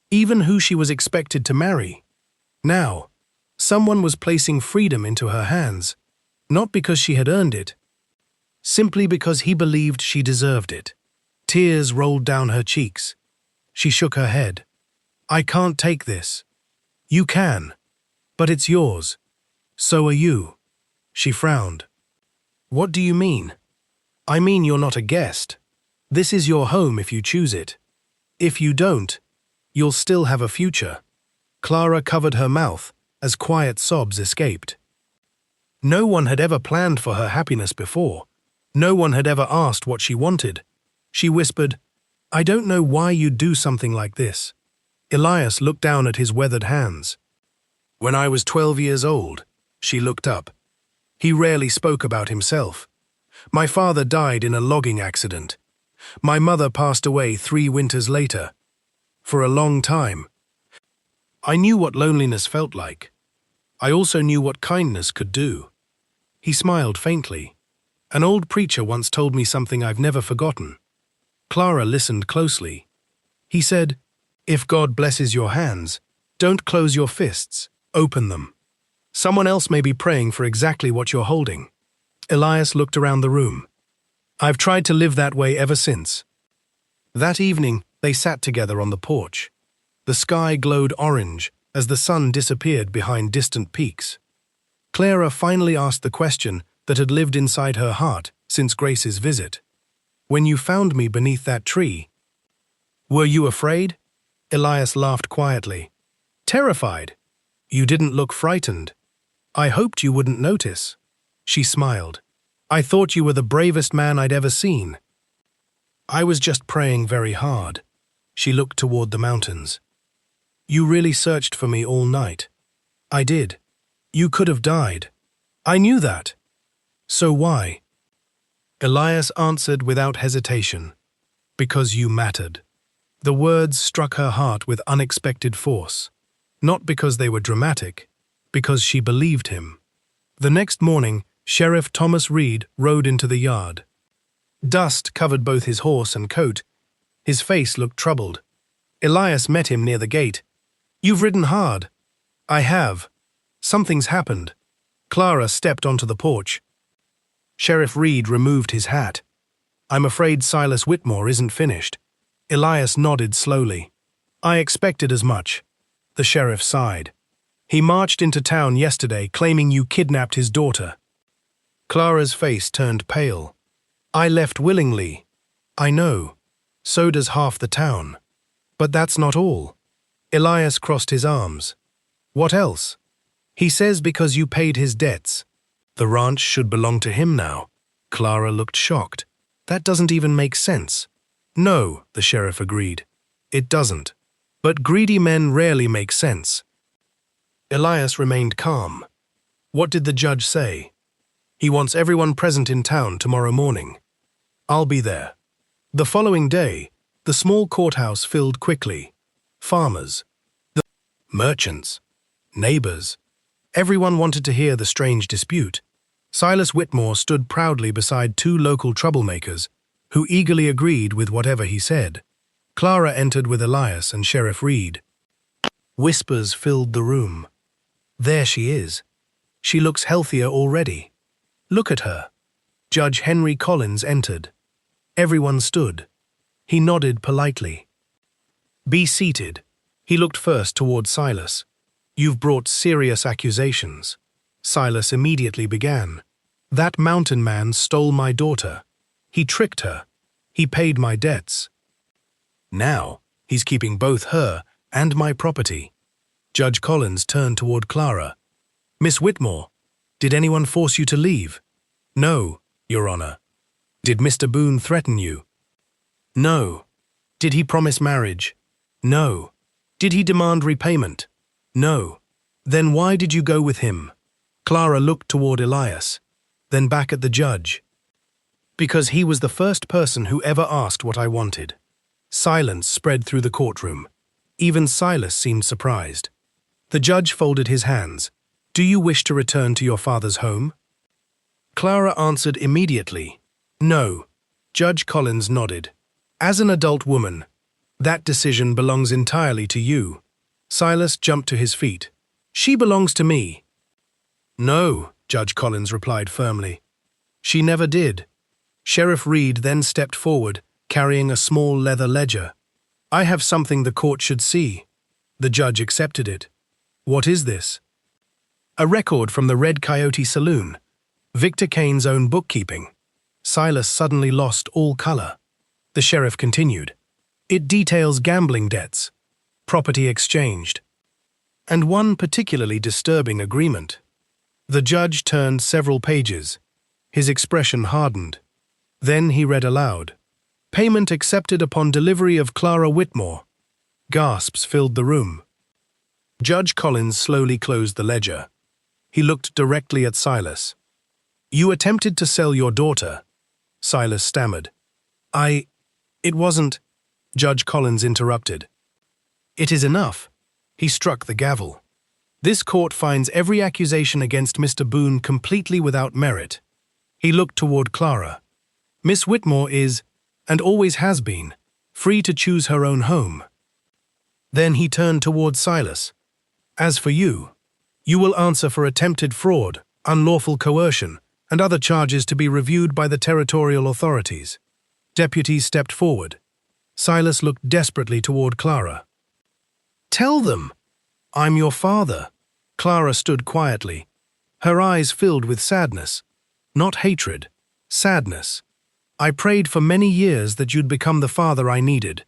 even who she was expected to marry. Now, someone was placing freedom into her hands, not because she had earned it, simply because he believed she deserved it. Tears rolled down her cheeks. She shook her head. "I can't take this." "You can, but it's yours. So are you." She frowned. "What do you mean?" "I mean you're not a guest. This is your home if you choose it. If you don't, you'll still have a future." Clara covered her mouth as quiet sobs escaped. No one had ever planned for her happiness before. No one had ever asked what she wanted. She whispered, "I don't know why you'd do something like this." Elias looked down at his weathered hands. "When I was 12 years old," she looked up. He rarely spoke about himself. "My father died in a logging accident. My mother passed away 3 winters later. For a long time, I knew what loneliness felt like. I also knew what kindness could do." He smiled faintly. "An old preacher once told me something I've never forgotten." Clara listened closely. He said, "If God blesses your hands, don't close your fists, open them. Someone else may be praying for exactly what you're holding." Elias looked around the room. "I've tried to live that way ever since." That evening, they sat together on the porch. The sky glowed orange as the sun disappeared behind distant peaks. Clara finally asked the question that had lived inside her heart since Grace's visit. "When you found me beneath that tree, were you afraid?" Elias laughed quietly. "Terrified. You didn't look frightened. I hoped you wouldn't notice." She smiled. "I thought you were the bravest man I'd ever seen." "I was just praying very hard." She looked toward the mountains. "You really searched for me all night." "I did. You could have died. I knew that." "So why?" Elias answered without hesitation. "Because you mattered." The words struck her heart with unexpected force. Not because they were dramatic, because she believed him. The next morning, Sheriff Thomas Reed rode into the yard. Dust covered both his horse and coat. His face looked troubled. Elias met him near the gate. "You've ridden hard." "I have. Something's happened." Clara stepped onto the porch. Sheriff Reed removed his hat. "I'm afraid Silas Whitmore isn't finished." Elias nodded slowly. "I expected as much." The sheriff sighed. "He marched into town yesterday claiming you kidnapped his daughter." Clara's face turned pale. "I left willingly." "I know. So does half the town. But that's not all." Elias crossed his arms. "What else?" "He says because you paid his debts. The ranch should belong to him now." Clara looked shocked. "That doesn't even make sense." "No," the sheriff agreed. "It doesn't. But greedy men rarely make sense." Elias remained calm. "What did the judge say?" "He wants everyone present in town tomorrow morning." "I'll be there." The following day, the small courthouse filled quickly. Farmers, merchants, neighbors. Everyone wanted to hear the strange dispute. Silas Whitmore stood proudly beside 2 local troublemakers, who eagerly agreed with whatever he said. Clara entered with Elias and Sheriff Reed. Whispers filled the room. "There she is. She looks healthier already. Look at her." Judge Henry Collins entered. Everyone stood. He nodded politely. "Be seated." He looked first toward Silas. "You've brought serious accusations." Silas immediately began. "That mountain man stole my daughter. He tricked her. He paid my debts. Now, he's keeping both her and my property." Judge Collins turned toward Clara. "Miss Whitmore, did anyone force you to leave?" "No, Your Honor." "Did Mr. Boone threaten you?" "No." "Did he promise marriage?" "No." "Did he demand repayment?" "No." "Then why did you go with him?" Clara looked toward Elias, then back at the judge. "Because he was the first person who ever asked what I wanted." Silence spread through the courtroom. Even Silas seemed surprised. The judge folded his hands. "Do you wish to return to your father's home?" Clara answered immediately. "No." Judge Collins nodded. "As an adult woman, that decision belongs entirely to you." Silas jumped to his feet. "She belongs to me." "No," Judge Collins replied firmly. "She never did." Sheriff Reed then stepped forward, carrying a small leather ledger. "I have something the court should see." The judge accepted it. "What is this?" "A record from the Red Coyote Saloon, Victor Kane's own bookkeeping." Silas suddenly lost all color. The sheriff continued. "It details gambling debts, property exchanged, and one particularly disturbing agreement." The judge turned several pages. His expression hardened. Then he read aloud. Payment accepted upon delivery of Clara Whitmore. Gasps filled the room. Judge Collins slowly closed the ledger. He looked directly at Silas. You attempted to sell your daughter, Silas stammered. It wasn't, Judge Collins interrupted. It is enough. He struck the gavel. This court finds every accusation against Mr. Boone completely without merit. He looked toward Clara. Miss Whitmore is, and always has been, free to choose her own home. Then he turned toward Silas. As for you, you will answer for attempted fraud, unlawful coercion, and other charges to be reviewed by the territorial authorities. Deputies stepped forward. Silas looked desperately toward Clara. Tell them! I'm your father. Clara stood quietly. Her eyes filled with sadness. Not hatred, sadness. I prayed for many years that you'd become the father I needed.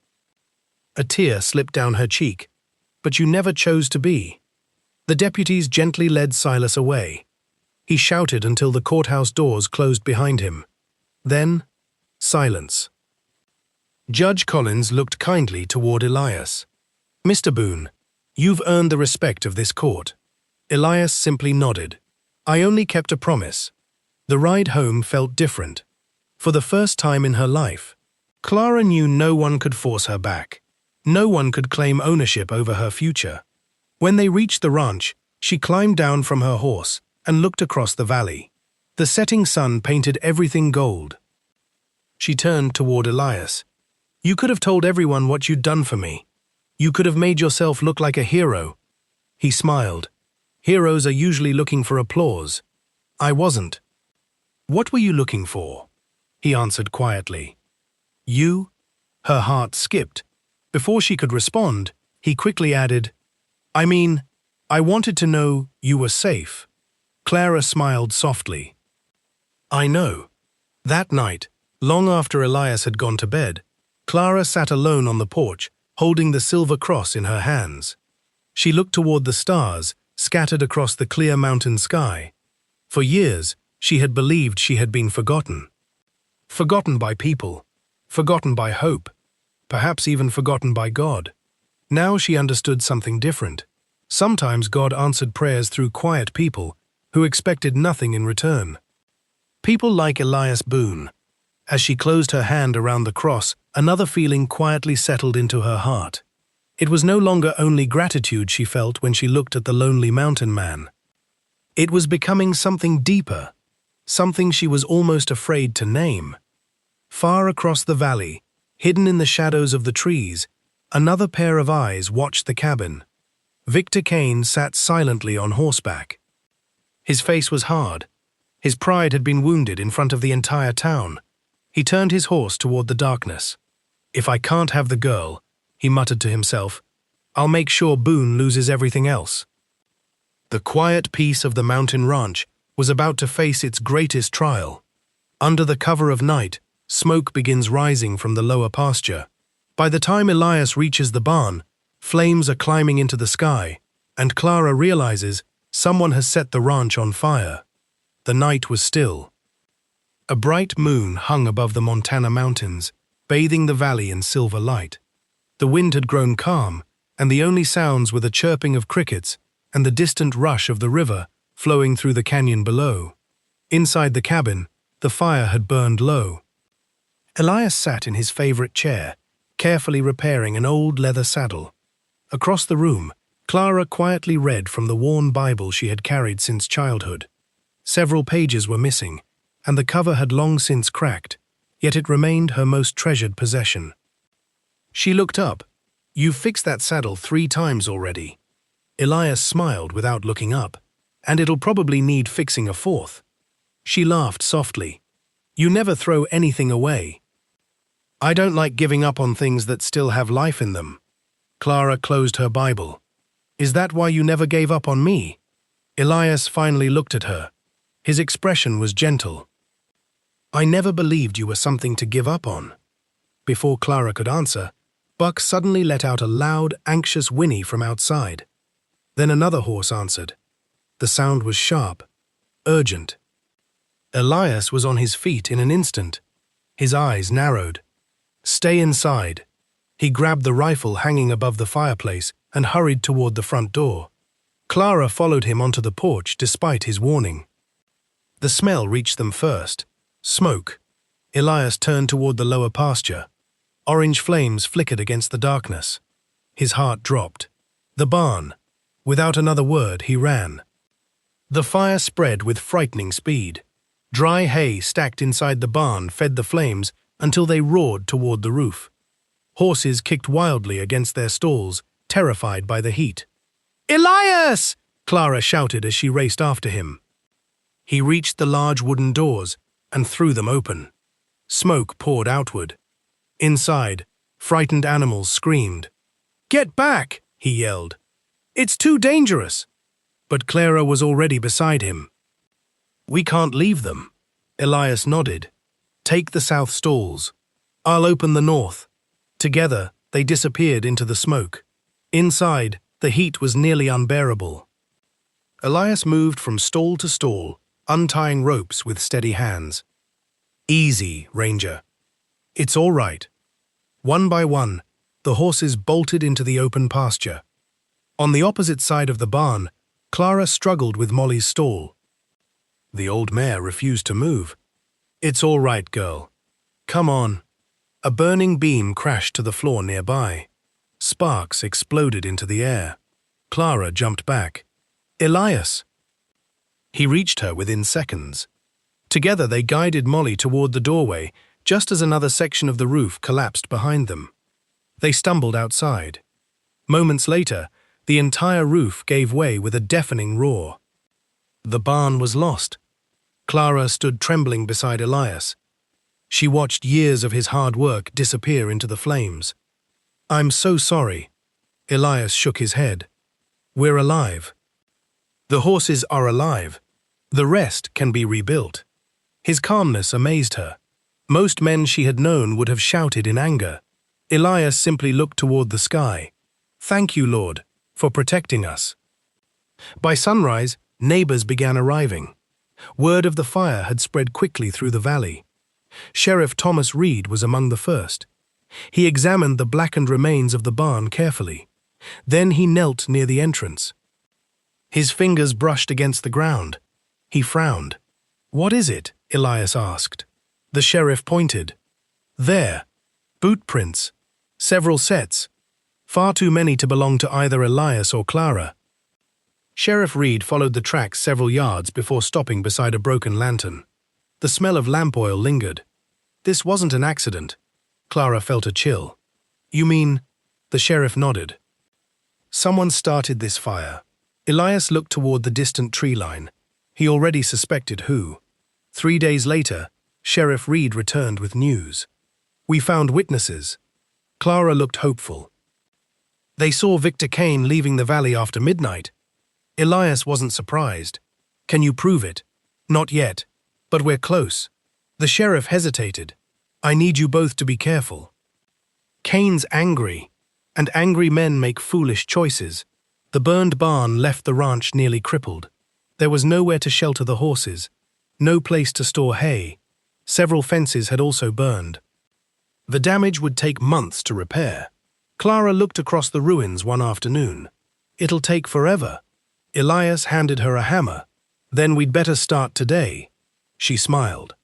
A tear slipped down her cheek. But you never chose to be. The deputies gently led Silas away. He shouted until the courthouse doors closed behind him. Then, silence. Judge Collins looked kindly toward Elias. Mr. Boone, you've earned the respect of this court. Elias simply nodded. I only kept a promise. The ride home felt different. For the first time in her life, Clara knew no one could force her back. No one could claim ownership over her future. When they reached the ranch, she climbed down from her horse and looked across the valley. The setting sun painted everything gold. She turned toward Elias. You could have told everyone what you'd done for me. You could have made yourself look like a hero. He smiled. Heroes are usually looking for applause. I wasn't. What were you looking for? He answered quietly. You? Her heart skipped. Before she could respond, he quickly added, I wanted to know you were safe. Clara smiled softly. I know. That night, long after Elias had gone to bed, Clara sat alone on the porch, holding the silver cross in her hands. She looked toward the stars, scattered across the clear mountain sky. For years, she had believed she had been forgotten. Forgotten by people, forgotten by hope, perhaps even forgotten by God. Now she understood something different. Sometimes God answered prayers through quiet people who expected nothing in return. People like Elias Boone. As she closed her hand around the cross, another feeling quietly settled into her heart. It was no longer only gratitude she felt when she looked at the lonely mountain man. It was becoming something deeper, something she was almost afraid to name. Far across the valley, hidden in the shadows of the trees, another pair of eyes watched the cabin. Victor Kane sat silently on horseback. His face was hard. His pride had been wounded in front of the entire town. He turned his horse toward the darkness. If I can't have the girl, he muttered to himself, I'll make sure Boone loses everything else. The quiet peace of the mountain ranch was about to face its greatest trial. Under the cover of night, smoke begins rising from the lower pasture. By the time Elias reaches the barn, flames are climbing into the sky, and Clara realizes someone has set the ranch on fire. The night was still. A bright moon hung above the Montana mountains, bathing the valley in silver light. The wind had grown calm, and the only sounds were the chirping of crickets and the distant rush of the river flowing through the canyon below. Inside the cabin, the fire had burned low. Elias sat in his favorite chair, carefully repairing an old leather saddle. Across the room, Clara quietly read from the worn Bible she had carried since childhood. Several pages were missing, and the cover had long since cracked, yet it remained her most treasured possession. She looked up. You've fixed that saddle 3 times already. Elias smiled without looking up. And it'll probably need fixing a 4th. She laughed softly. You never throw anything away. I don't like giving up on things that still have life in them. Clara closed her Bible. Is that why you never gave up on me? Elias finally looked at her. His expression was gentle. I never believed you were something to give up on. Before Clara could answer, Buck suddenly let out a loud, anxious whinny from outside. Then another horse answered. The sound was sharp, urgent. Elias was on his feet in an instant. His eyes narrowed. "Stay inside." He grabbed the rifle hanging above the fireplace and hurried toward the front door. Clara followed him onto the porch despite his warning. The smell reached them first. Smoke. Elias turned toward the lower pasture. Orange flames flickered against the darkness. His heart dropped. The barn. Without another word, he ran. The fire spread with frightening speed. Dry hay stacked inside the barn fed the flames until they roared toward the roof. Horses kicked wildly against their stalls, terrified by the heat. "Elias!" Clara shouted as she raced after him. He reached the large wooden doors and threw them open. Smoke poured outward. Inside, frightened animals screamed. "Get back!" he yelled. "It's too dangerous!" But Clara was already beside him. "We can't leave them." Elias nodded. "Take the south stalls. I'll open the north." Together, they disappeared into the smoke. Inside, the heat was nearly unbearable. Elias moved from stall to stall, untying ropes with steady hands. "Easy, Ranger. It's all right." One by one, the horses bolted into the open pasture. On the opposite side of the barn, Clara struggled with Molly's stall. The old mare refused to move. "It's all right, girl. Come on." A burning beam crashed to the floor nearby. Sparks exploded into the air. Clara jumped back. "Elias!" He reached her within seconds. Together they guided Molly toward the doorway, just as another section of the roof collapsed behind them. They stumbled outside. Moments later, the entire roof gave way with a deafening roar. The barn was lost. Clara stood trembling beside Elias. She watched years of his hard work disappear into the flames. "I'm so sorry." Elias shook his head. "We're alive. The horses are alive. The rest can be rebuilt." His calmness amazed her. Most men she had known would have shouted in anger. Elias simply looked toward the sky. "Thank you, Lord, for protecting us." By sunrise, neighbors began arriving. Word of the fire had spread quickly through the valley. Sheriff Thomas Reed was among the first. He examined the blackened remains of the barn carefully. Then he knelt near the entrance. His fingers brushed against the ground. He frowned. "What is it?" Elias asked. The sheriff pointed. "There. Boot prints. Several sets. Far too many to belong to either Elias or Clara." Sheriff Reed followed the tracks several yards before stopping beside a broken lantern. The smell of lamp oil lingered. This wasn't an accident. Clara felt a chill. "You mean?" The sheriff nodded. "Someone started this fire." Elias looked toward the distant tree line. He already suspected who. 3 days later, Sheriff Reed returned with news. "We found witnesses." Clara looked hopeful. "They saw Victor Kane leaving the valley after midnight." Elias wasn't surprised. "Can you prove it?" "Not yet, but we're close." The sheriff hesitated. "I need you both to be careful. Kane's angry, and angry men make foolish choices." The burned barn left the ranch nearly crippled. There was nowhere to shelter the horses, no place to store hay. Several fences had also burned. The damage would take months to repair. Clara looked across the ruins one afternoon. "It'll take forever." Elias handed her a hammer. "Then we'd better start today." She smiled.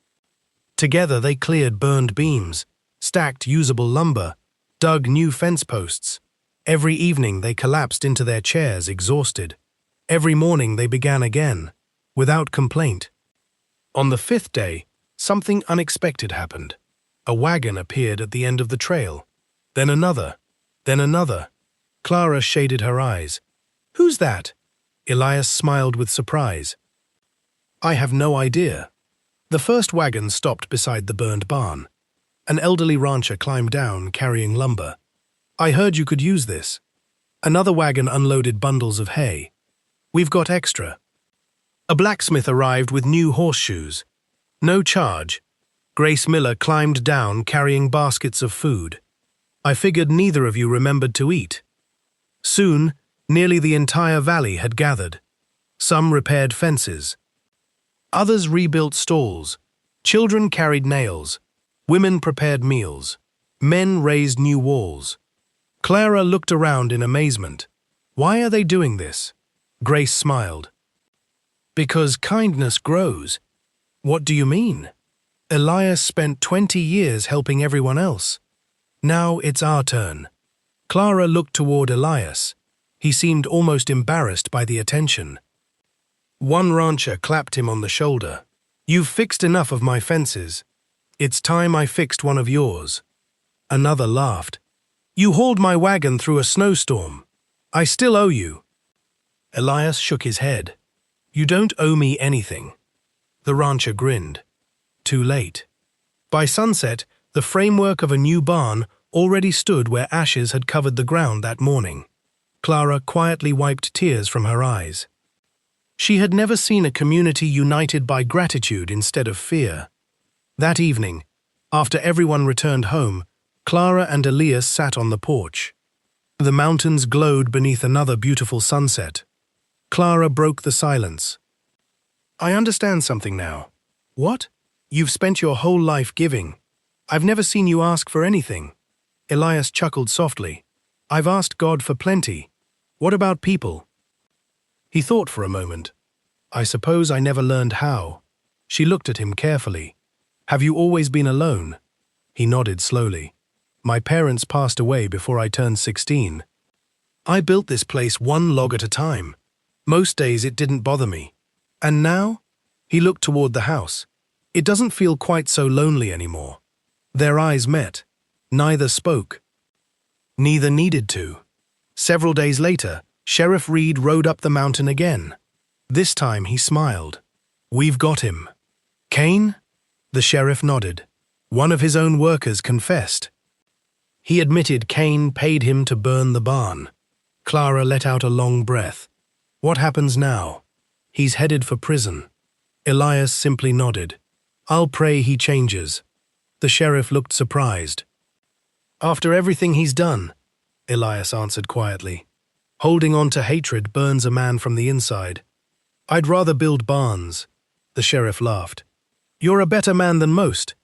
Together they cleared burned beams, stacked usable lumber, dug new fence posts. Every evening they collapsed into their chairs, exhausted. Every morning they began again, without complaint. On the 5th day, something unexpected happened. A wagon appeared at the end of the trail. Then another. Then another. Clara shaded her eyes. "Who's that?" Elias smiled with surprise. "I have no idea." The first wagon stopped beside the burned barn. An elderly rancher climbed down, carrying lumber. "I heard you could use this." Another wagon unloaded bundles of hay. "We've got extra." A blacksmith arrived with new horseshoes. No charge. Grace Miller climbed down, carrying baskets of food. "I figured neither of you remembered to eat." Soon, nearly the entire valley had gathered. Some repaired fences. Others rebuilt stalls. Children carried nails. Women prepared meals. Men raised new walls. Clara looked around in amazement. Why are they doing this? Grace smiled. Because kindness grows. What do you mean? Elias spent 20 years helping everyone else. Now it's our turn. Clara looked toward Elias. He seemed almost embarrassed by the attention. One rancher clapped him on the shoulder. You've fixed enough of my fences. It's time I fixed one of yours. Another laughed. You hauled my wagon through a snowstorm. I still owe you. Elias shook his head. You don't owe me anything. The rancher grinned. Too late. By sunset, the framework of a new barn already stood where ashes had covered the ground that morning. Clara quietly wiped tears from her eyes. She had never seen a community united by gratitude instead of fear. That evening, after everyone returned home, Clara and Elias sat on the porch. The mountains glowed beneath another beautiful sunset. Clara broke the silence. I understand something now. What? You've spent your whole life giving. I've never seen you ask for anything. Elias chuckled softly. I've asked God for plenty. What about people? He thought for a moment. I suppose I never learned how. She looked at him carefully. Have you always been alone? He nodded slowly. My parents passed away before I turned 16. I built this place one log at a time. Most days it didn't bother me. And now? He looked toward the house. It doesn't feel quite so lonely anymore. Their eyes met. Neither spoke. Neither needed to. Several days later, Sheriff Reed rode up the mountain again. This time he smiled. We've got him. Cain? The sheriff nodded. One of his own workers confessed. He admitted Cain paid him to burn the barn. Clara let out a long breath. What happens now? He's headed for prison. Elias simply nodded. I'll pray he changes. The sheriff looked surprised. After everything he's done, Elias answered quietly. Holding on to hatred burns a man from the inside. I'd rather build barns. The sheriff laughed. You're a better man than most.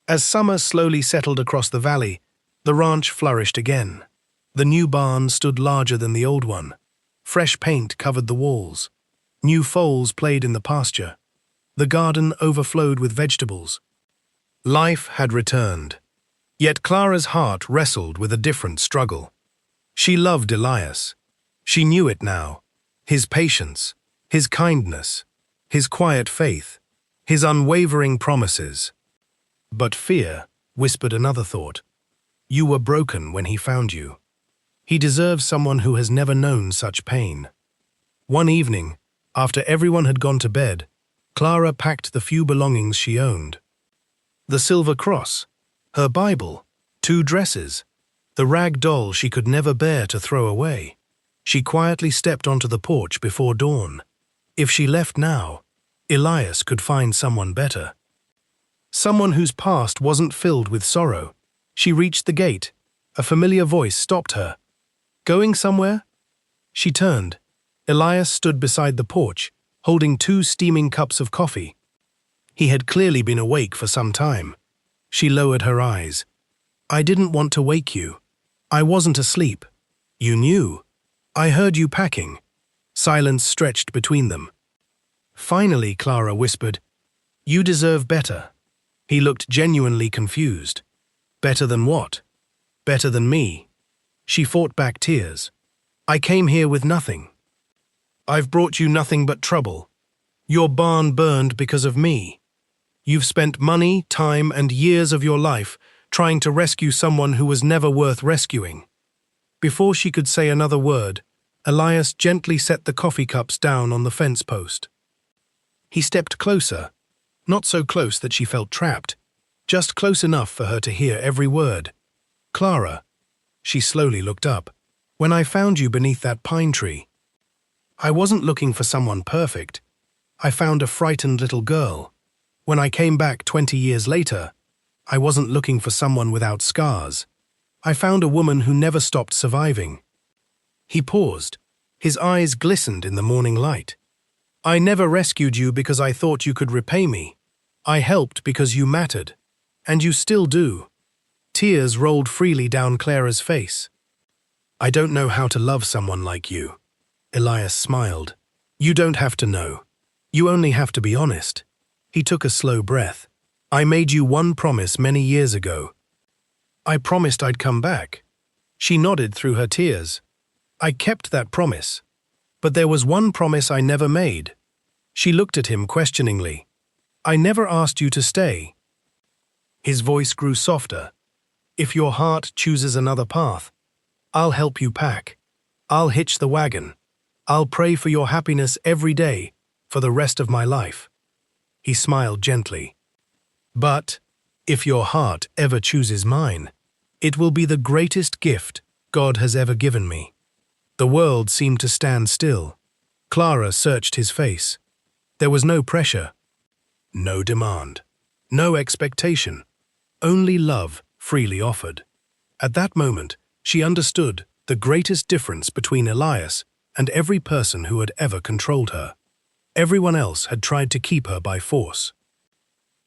As summer slowly settled across the valley, the ranch flourished again. The new barn stood larger than the old one. Fresh paint covered the walls. New foals played in the pasture. The garden overflowed with vegetables. Life had returned. Yet Clara's heart wrestled with a different struggle. She loved Elias. She knew it now. His patience, his kindness, his quiet faith, his unwavering promises. But fear whispered another thought. You were broken when he found you. He deserves someone who has never known such pain. One evening, after everyone had gone to bed, Clara packed the few belongings she owned. The silver cross, her Bible, 2 dresses, the rag doll she could never bear to throw away. She quietly stepped onto the porch before dawn. If she left now, Elias could find someone better. Someone whose past wasn't filled with sorrow. She reached the gate. A familiar voice stopped her. Going somewhere? She turned. Elias stood beside the porch, holding 2 steaming cups of coffee. He had clearly been awake for some time. She lowered her eyes. I didn't want to wake you. I wasn't asleep. You knew. I heard you packing. Silence stretched between them. Finally, Clara whispered, You deserve better. He looked genuinely confused. Better than what? Better than me. She fought back tears. I came here with nothing. I've brought you nothing but trouble. Your barn burned because of me. You've spent money, time, and years of your life trying to rescue someone who was never worth rescuing. Before she could say another word, Elias gently set the coffee cups down on the fence post. He stepped closer, not so close that she felt trapped, just close enough for her to hear every word. Clara, she slowly looked up, when I found you beneath that pine tree. I wasn't looking for someone perfect. I found a frightened little girl. When I came back 20 years later, I wasn't looking for someone without scars. I found a woman who never stopped surviving. He paused. His eyes glistened in the morning light. I never rescued you because I thought you could repay me. I helped because you mattered. And you still do. Tears rolled freely down Clara's face. I don't know how to love someone like you. Elias smiled. You don't have to know. You only have to be honest. He took a slow breath. I made you one promise many years ago. I promised I'd come back. She nodded through her tears. I kept that promise. But there was one promise I never made. She looked at him questioningly. I never asked you to stay. His voice grew softer. If your heart chooses another path, I'll help you pack. I'll hitch the wagon. I'll pray for your happiness every day for the rest of my life. He smiled gently. But if your heart ever chooses mine, it will be the greatest gift God has ever given me. The world seemed to stand still. Clara searched his face. There was no pressure, no demand, no expectation, only love freely offered. At that moment, she understood the greatest difference between Elias and every person who had ever controlled her. Everyone else had tried to keep her by force.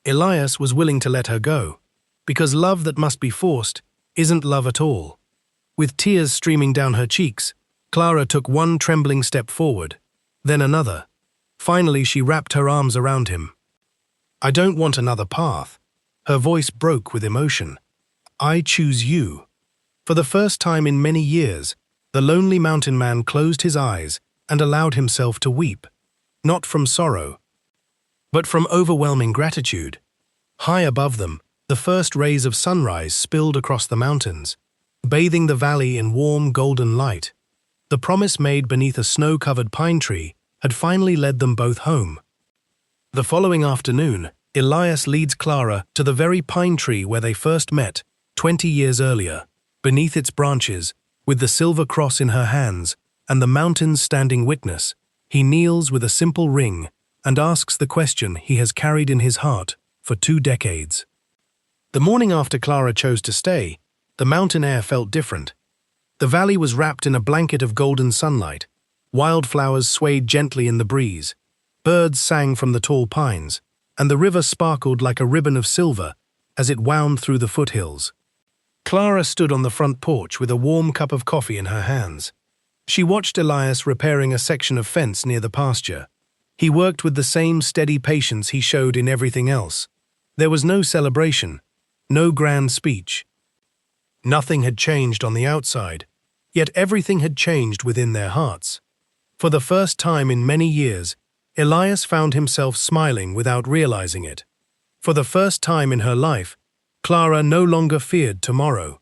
Elias was willing to let her go, because love that must be forced isn't love at all. With tears streaming down her cheeks, Clara took one trembling step forward, then another. Finally, she wrapped her arms around him. I don't want another path. Her voice broke with emotion. I choose you. For the first time in many years, the lonely mountain man closed his eyes and allowed himself to weep, not from sorrow, but from overwhelming gratitude. High above them, the first rays of sunrise spilled across the mountains, bathing the valley in warm golden light. The promise made beneath a snow-covered pine tree had finally led them both home. The following afternoon, Elias leads Clara to the very pine tree where they first met 20 years earlier. Beneath its branches, with the silver cross in her hands and the mountains standing witness, he kneels with a simple ring and asks the question he has carried in his heart for 2 decades. The morning after Clara chose to stay, the mountain air felt different. The valley was wrapped in a blanket of golden sunlight. Wildflowers swayed gently in the breeze. Birds sang from the tall pines, and the river sparkled like a ribbon of silver as it wound through the foothills. Clara stood on the front porch with a warm cup of coffee in her hands. She watched Elias repairing a section of fence near the pasture. He worked with the same steady patience he showed in everything else. There was no celebration, no grand speech. Nothing had changed on the outside, yet everything had changed within their hearts. For the first time in many years, Elias found himself smiling without realizing it. For the first time in her life, Clara no longer feared tomorrow.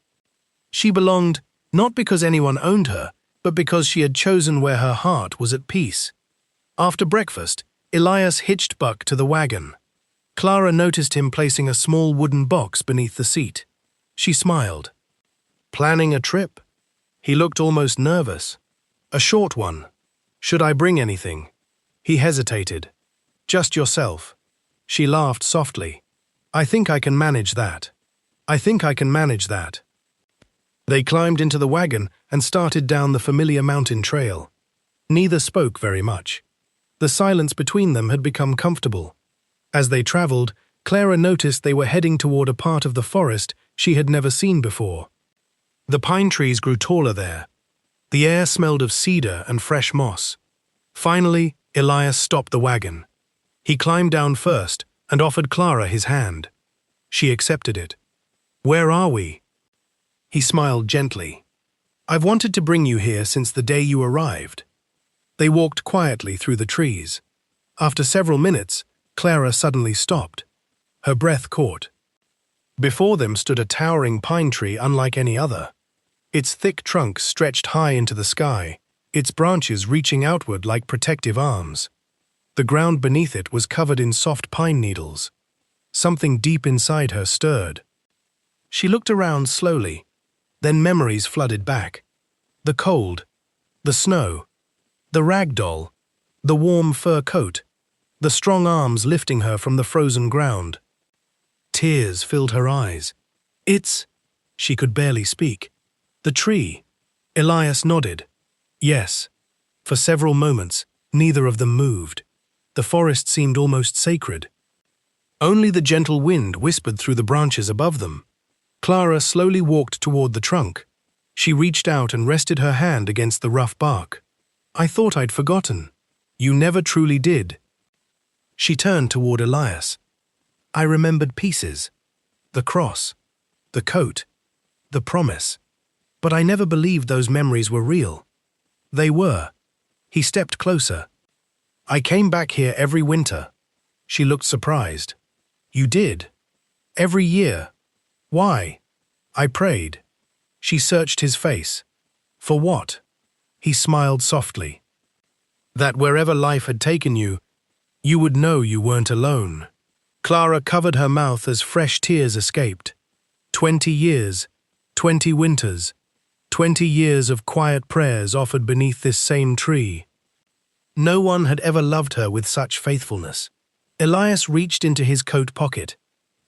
She belonged not because anyone owned her, but because she had chosen where her heart was at peace. After breakfast, Elias hitched Buck to the wagon. Clara noticed him placing a small wooden box beneath the seat. She smiled. Planning a trip? He looked almost nervous. A short one. Should I bring anything? He hesitated. Just yourself. She laughed softly. I think I can manage that. I think I can manage that. They climbed into the wagon and started down the familiar mountain trail. Neither spoke very much. The silence between them had become comfortable. As they traveled, Clara noticed they were heading toward a part of the forest she had never seen before. The pine trees grew taller there. The air smelled of cedar and fresh moss. Finally, Elias stopped the wagon. He climbed down first and offered Clara his hand. She accepted it. Where are we? He smiled gently. I've wanted to bring you here since the day you arrived. They walked quietly through the trees. After several minutes, Clara suddenly stopped. Her breath caught. Before them stood a towering pine tree unlike any other. Its thick trunk stretched high into the sky, its branches reaching outward like protective arms. The ground beneath it was covered in soft pine needles. Something deep inside her stirred. She looked around slowly, then memories flooded back. The cold, the snow, the rag doll, the warm fur coat, the strong arms lifting her from the frozen ground. Tears filled her eyes. She could barely speak. The tree. Elias nodded. Yes. For several moments, neither of them moved. The forest seemed almost sacred. Only the gentle wind whispered through the branches above them. Clara slowly walked toward the trunk. She reached out and rested her hand against the rough bark. "I thought I'd forgotten. You never truly did." She turned toward Elias. "I remembered pieces. The cross, the coat, the promise. But I never believed those memories were real." They were. He stepped closer. "I came back here every winter." She looked surprised. "You did? Every year? Why?" "I prayed." She searched his face. "For what?" He smiled softly. "That wherever life had taken you, you would know you weren't alone." Clara covered her mouth as fresh tears escaped. 20 years, 20 winters, 20 years of quiet prayers offered beneath this same tree. No one had ever loved her with such faithfulness. Elias reached into his coat pocket.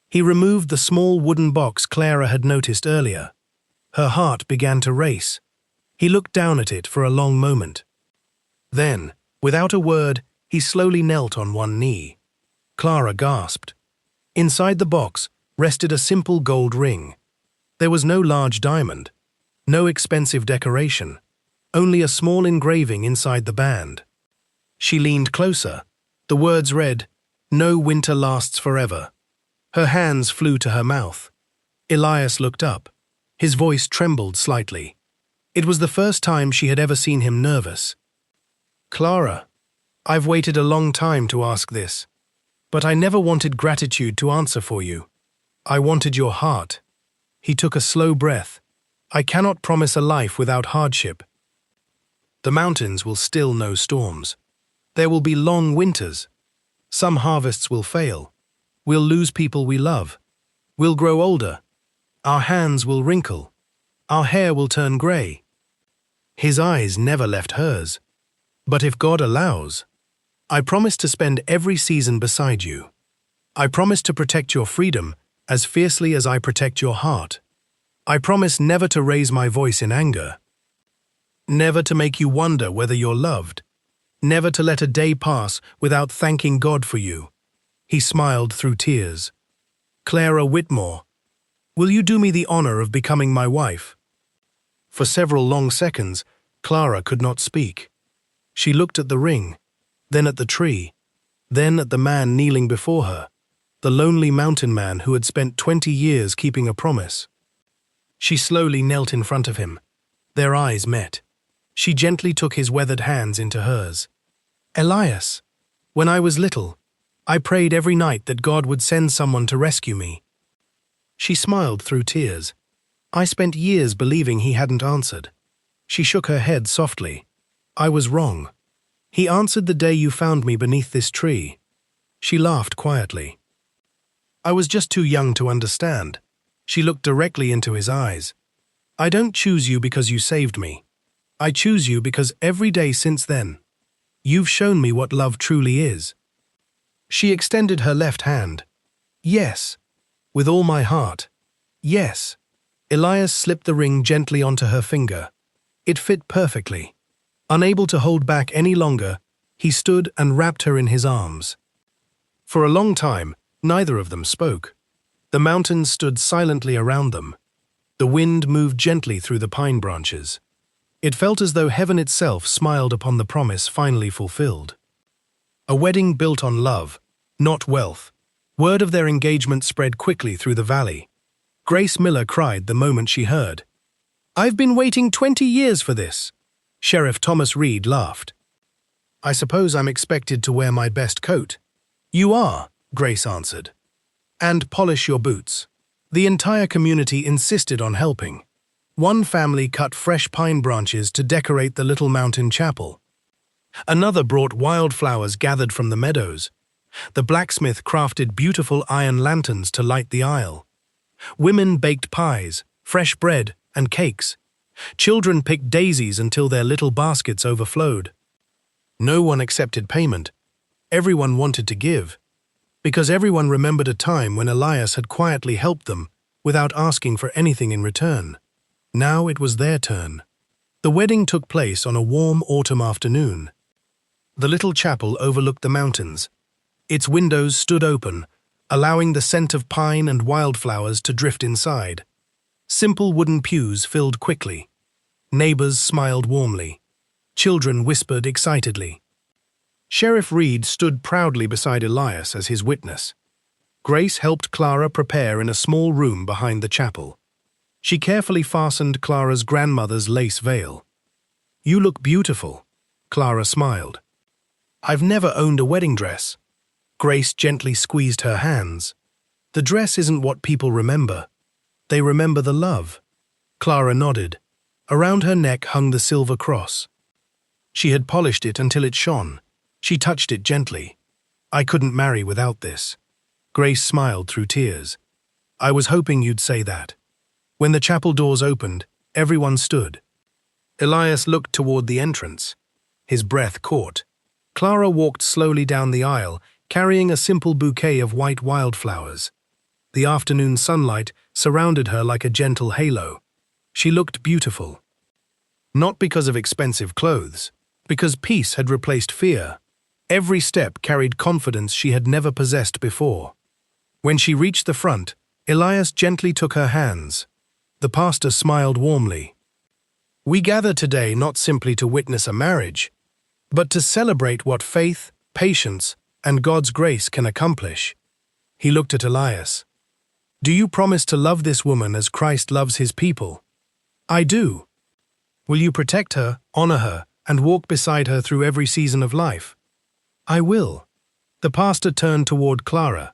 He removed the small wooden box Clara had noticed earlier. Her heart began to race. He looked down at it for a long moment. Then, without a word, he slowly knelt on one knee. Clara gasped. Inside the box rested a simple gold ring. There was no large diamond, no expensive decoration, only a small engraving inside the band. She leaned closer. The words read, "No winter lasts forever." Her hands flew to her mouth. Elias looked up. His voice trembled slightly. It was the first time she had ever seen him nervous. "Clara, I've waited a long time to ask this. But I never wanted gratitude to answer for you. I wanted your heart." He took a slow breath. "I cannot promise a life without hardship. The mountains will still know storms. There will be long winters. Some harvests will fail. We'll lose people we love. We'll grow older. Our hands will wrinkle. Our hair will turn gray." His eyes never left hers. "But if God allows, I promise to spend every season beside you. I promise to protect your freedom as fiercely as I protect your heart. I promise never to raise my voice in anger. Never to make you wonder whether you're loved. Never to let a day pass without thanking God for you." He smiled through tears. "Clara Whitmore, will you do me the honor of becoming my wife?" For several long seconds, Clara could not speak. She looked at the ring, then at the tree, then at the man kneeling before her, the lonely mountain man who had spent 20 years keeping a promise. She slowly knelt in front of him. Their eyes met. She gently took his weathered hands into hers. "Elias, when I was little, I prayed every night that God would send someone to rescue me." She smiled through tears. "I spent years believing he hadn't answered." She shook her head softly. "I was wrong. He answered the day you found me beneath this tree." She laughed quietly. "I was just too young to understand." She looked directly into his eyes. "I don't choose you because you saved me. I choose you because every day since then, you've shown me what love truly is." She extended her left hand. "Yes, with all my heart. Yes." Elias slipped the ring gently onto her finger. It fit perfectly. Unable to hold back any longer, he stood and wrapped her in his arms. For a long time, neither of them spoke. The mountains stood silently around them. The wind moved gently through the pine branches. It felt as though heaven itself smiled upon the promise finally fulfilled. A wedding built on love, not wealth. Word of their engagement spread quickly through the valley. Grace Miller cried the moment she heard. "I've been waiting 20 years for this." Sheriff Thomas Reed laughed. "I suppose I'm expected to wear my best coat." "You are," Grace answered. "And polish your boots." The entire community insisted on helping. One family cut fresh pine branches to decorate the little mountain chapel. Another brought wildflowers gathered from the meadows. The blacksmith crafted beautiful iron lanterns to light the aisle. Women baked pies, fresh bread, and cakes. Children picked daisies until their little baskets overflowed. No one accepted payment. Everyone wanted to give, because everyone remembered a time when Elias had quietly helped them without asking for anything in return. Now it was their turn. The wedding took place on a warm autumn afternoon. The little chapel overlooked the mountains. Its windows stood open, allowing the scent of pine and wildflowers to drift inside. Simple wooden pews filled quickly. Neighbors smiled warmly. Children whispered excitedly. Sheriff Reed stood proudly beside Elias as his witness. Grace helped Clara prepare in a small room behind the chapel. She carefully fastened Clara's grandmother's lace veil. "You look beautiful," Clara smiled. "I've never owned a wedding dress." Grace gently squeezed her hands. "The dress isn't what people remember. They remember the love." Clara nodded. Around her neck hung the silver cross. She had polished it until it shone. She touched it gently. "I couldn't marry without this." Grace smiled through tears. "I was hoping you'd say that." When the chapel doors opened, everyone stood. Elias looked toward the entrance. His breath caught. Clara walked slowly down the aisle, carrying a simple bouquet of white wildflowers. The afternoon sunlight surrounded her like a gentle halo. She looked beautiful. Not because of expensive clothes, because peace had replaced fear. Every step carried confidence she had never possessed before. When she reached the front, Elias gently took her hands. The pastor smiled warmly. "We gather today not simply to witness a marriage, but to celebrate what faith, patience, and God's grace can accomplish." He looked at Elias. "Do you promise to love this woman as Christ loves his people?" "I do." "Will you protect her, honor her, and walk beside her through every season of life?" "I will." The pastor turned toward Clara.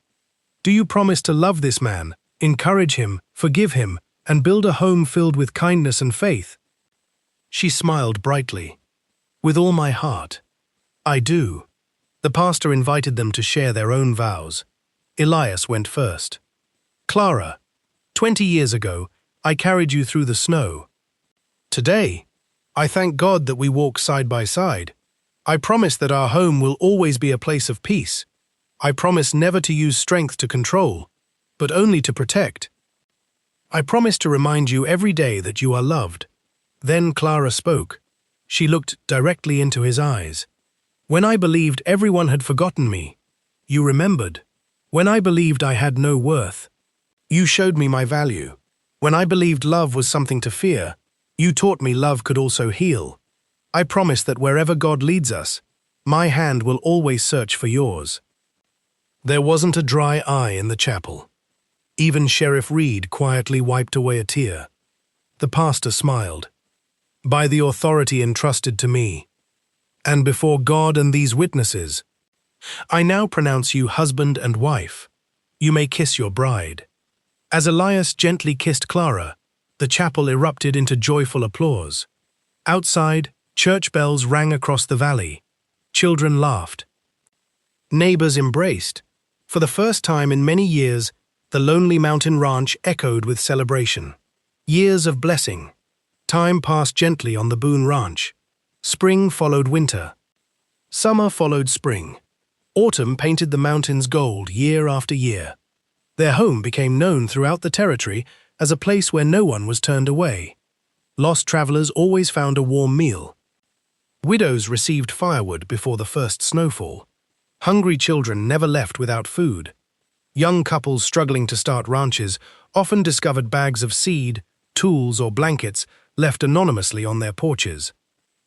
"Do you promise to love this man, encourage him, forgive him, and build a home filled with kindness and faith?" She smiled brightly. "With all my heart." "I do." The pastor invited them to share their own vows. Elias went first. "Clara, 20 years ago, I carried you through the snow. Today, I thank God that we walk side by side. I promise that our home will always be a place of peace. I promise never to use strength to control, but only to protect. I promise to remind you every day that you are loved." Then Clara spoke. She looked directly into his eyes. "When I believed everyone had forgotten me, you remembered. When I believed I had no worth, you showed me my value. When I believed love was something to fear, you taught me love could also heal. I promise that wherever God leads us, my hand will always search for yours." There wasn't a dry eye in the chapel. Even Sheriff Reed quietly wiped away a tear. The pastor smiled. "By the authority entrusted to me, and before God and these witnesses, I now pronounce you husband and wife. You may kiss your bride." As Elias gently kissed Clara, the chapel erupted into joyful applause. Outside, church bells rang across the valley. Children laughed. Neighbors embraced. For the first time in many years, the lonely mountain ranch echoed with celebration. Years of blessing. Time passed gently on the Boone Ranch. Spring followed winter. Summer followed spring. Autumn painted the mountains gold year after year. Their home became known throughout the territory as a place where no one was turned away. Lost travelers always found a warm meal. Widows received firewood before the first snowfall. Hungry children never left without food. Young couples struggling to start ranches often discovered bags of seed, tools, or blankets left anonymously on their porches.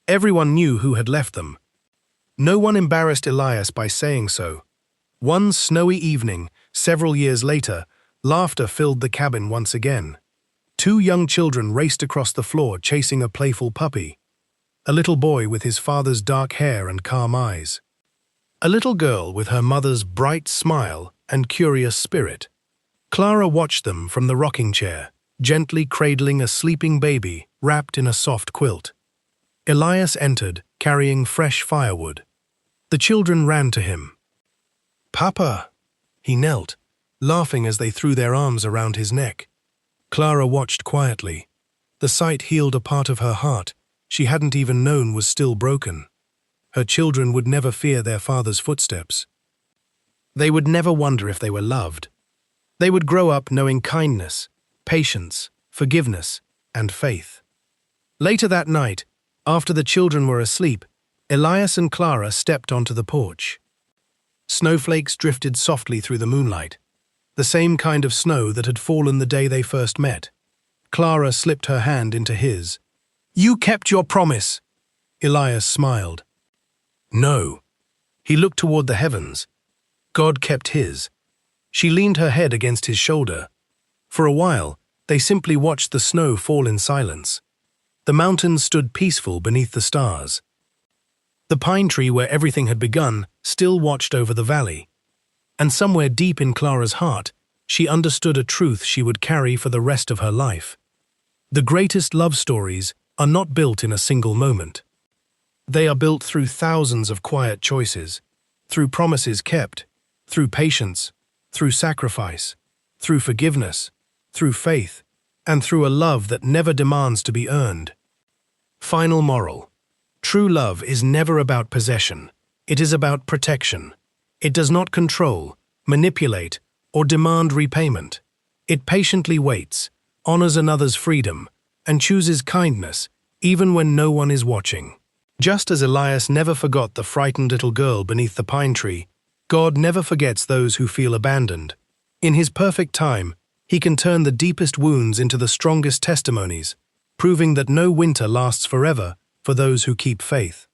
Everyone knew who had left them. No one embarrassed Elias by saying so. One snowy evening, several years later, laughter filled the cabin once again. Two young children raced across the floor chasing a playful puppy. A little boy with his father's dark hair and calm eyes. A little girl with her mother's bright smile and curious spirit. Clara watched them from the rocking chair, gently cradling a sleeping baby wrapped in a soft quilt. Elias entered, carrying fresh firewood. The children ran to him. "Papa!" He knelt, laughing as they threw their arms around his neck. Clara watched quietly. The sight healed a part of her heart she hadn't even known was still broken. Her children would never fear their father's footsteps. They would never wonder if they were loved. They would grow up knowing kindness, patience, forgiveness, and faith. Later that night, after the children were asleep, Elias and Clara stepped onto the porch. Snowflakes drifted softly through the moonlight, the same kind of snow that had fallen the day they first met. Clara slipped her hand into his. "You kept your promise." Elias smiled. "No." He looked toward the heavens. God kept his. She leaned her head against his shoulder. For a while, they simply watched the snow fall in silence. The mountains stood peaceful beneath the stars. The pine tree where everything had begun still watched over the valley. And somewhere deep in Clara's heart, she understood a truth she would carry for the rest of her life. The greatest love stories are not built in a single moment. They are built through thousands of quiet choices, through promises kept, through patience, through sacrifice, through forgiveness, through faith, and through a love that never demands to be earned. Final moral. True love is never about possession. It is about protection. It does not control, manipulate, or demand repayment. It patiently waits, honors another's freedom, and chooses kindness, even when no one is watching. Just as Elias never forgot the frightened little girl beneath the pine tree, God never forgets those who feel abandoned. In His perfect time, He can turn the deepest wounds into the strongest testimonies, proving that no winter lasts forever for those who keep faith.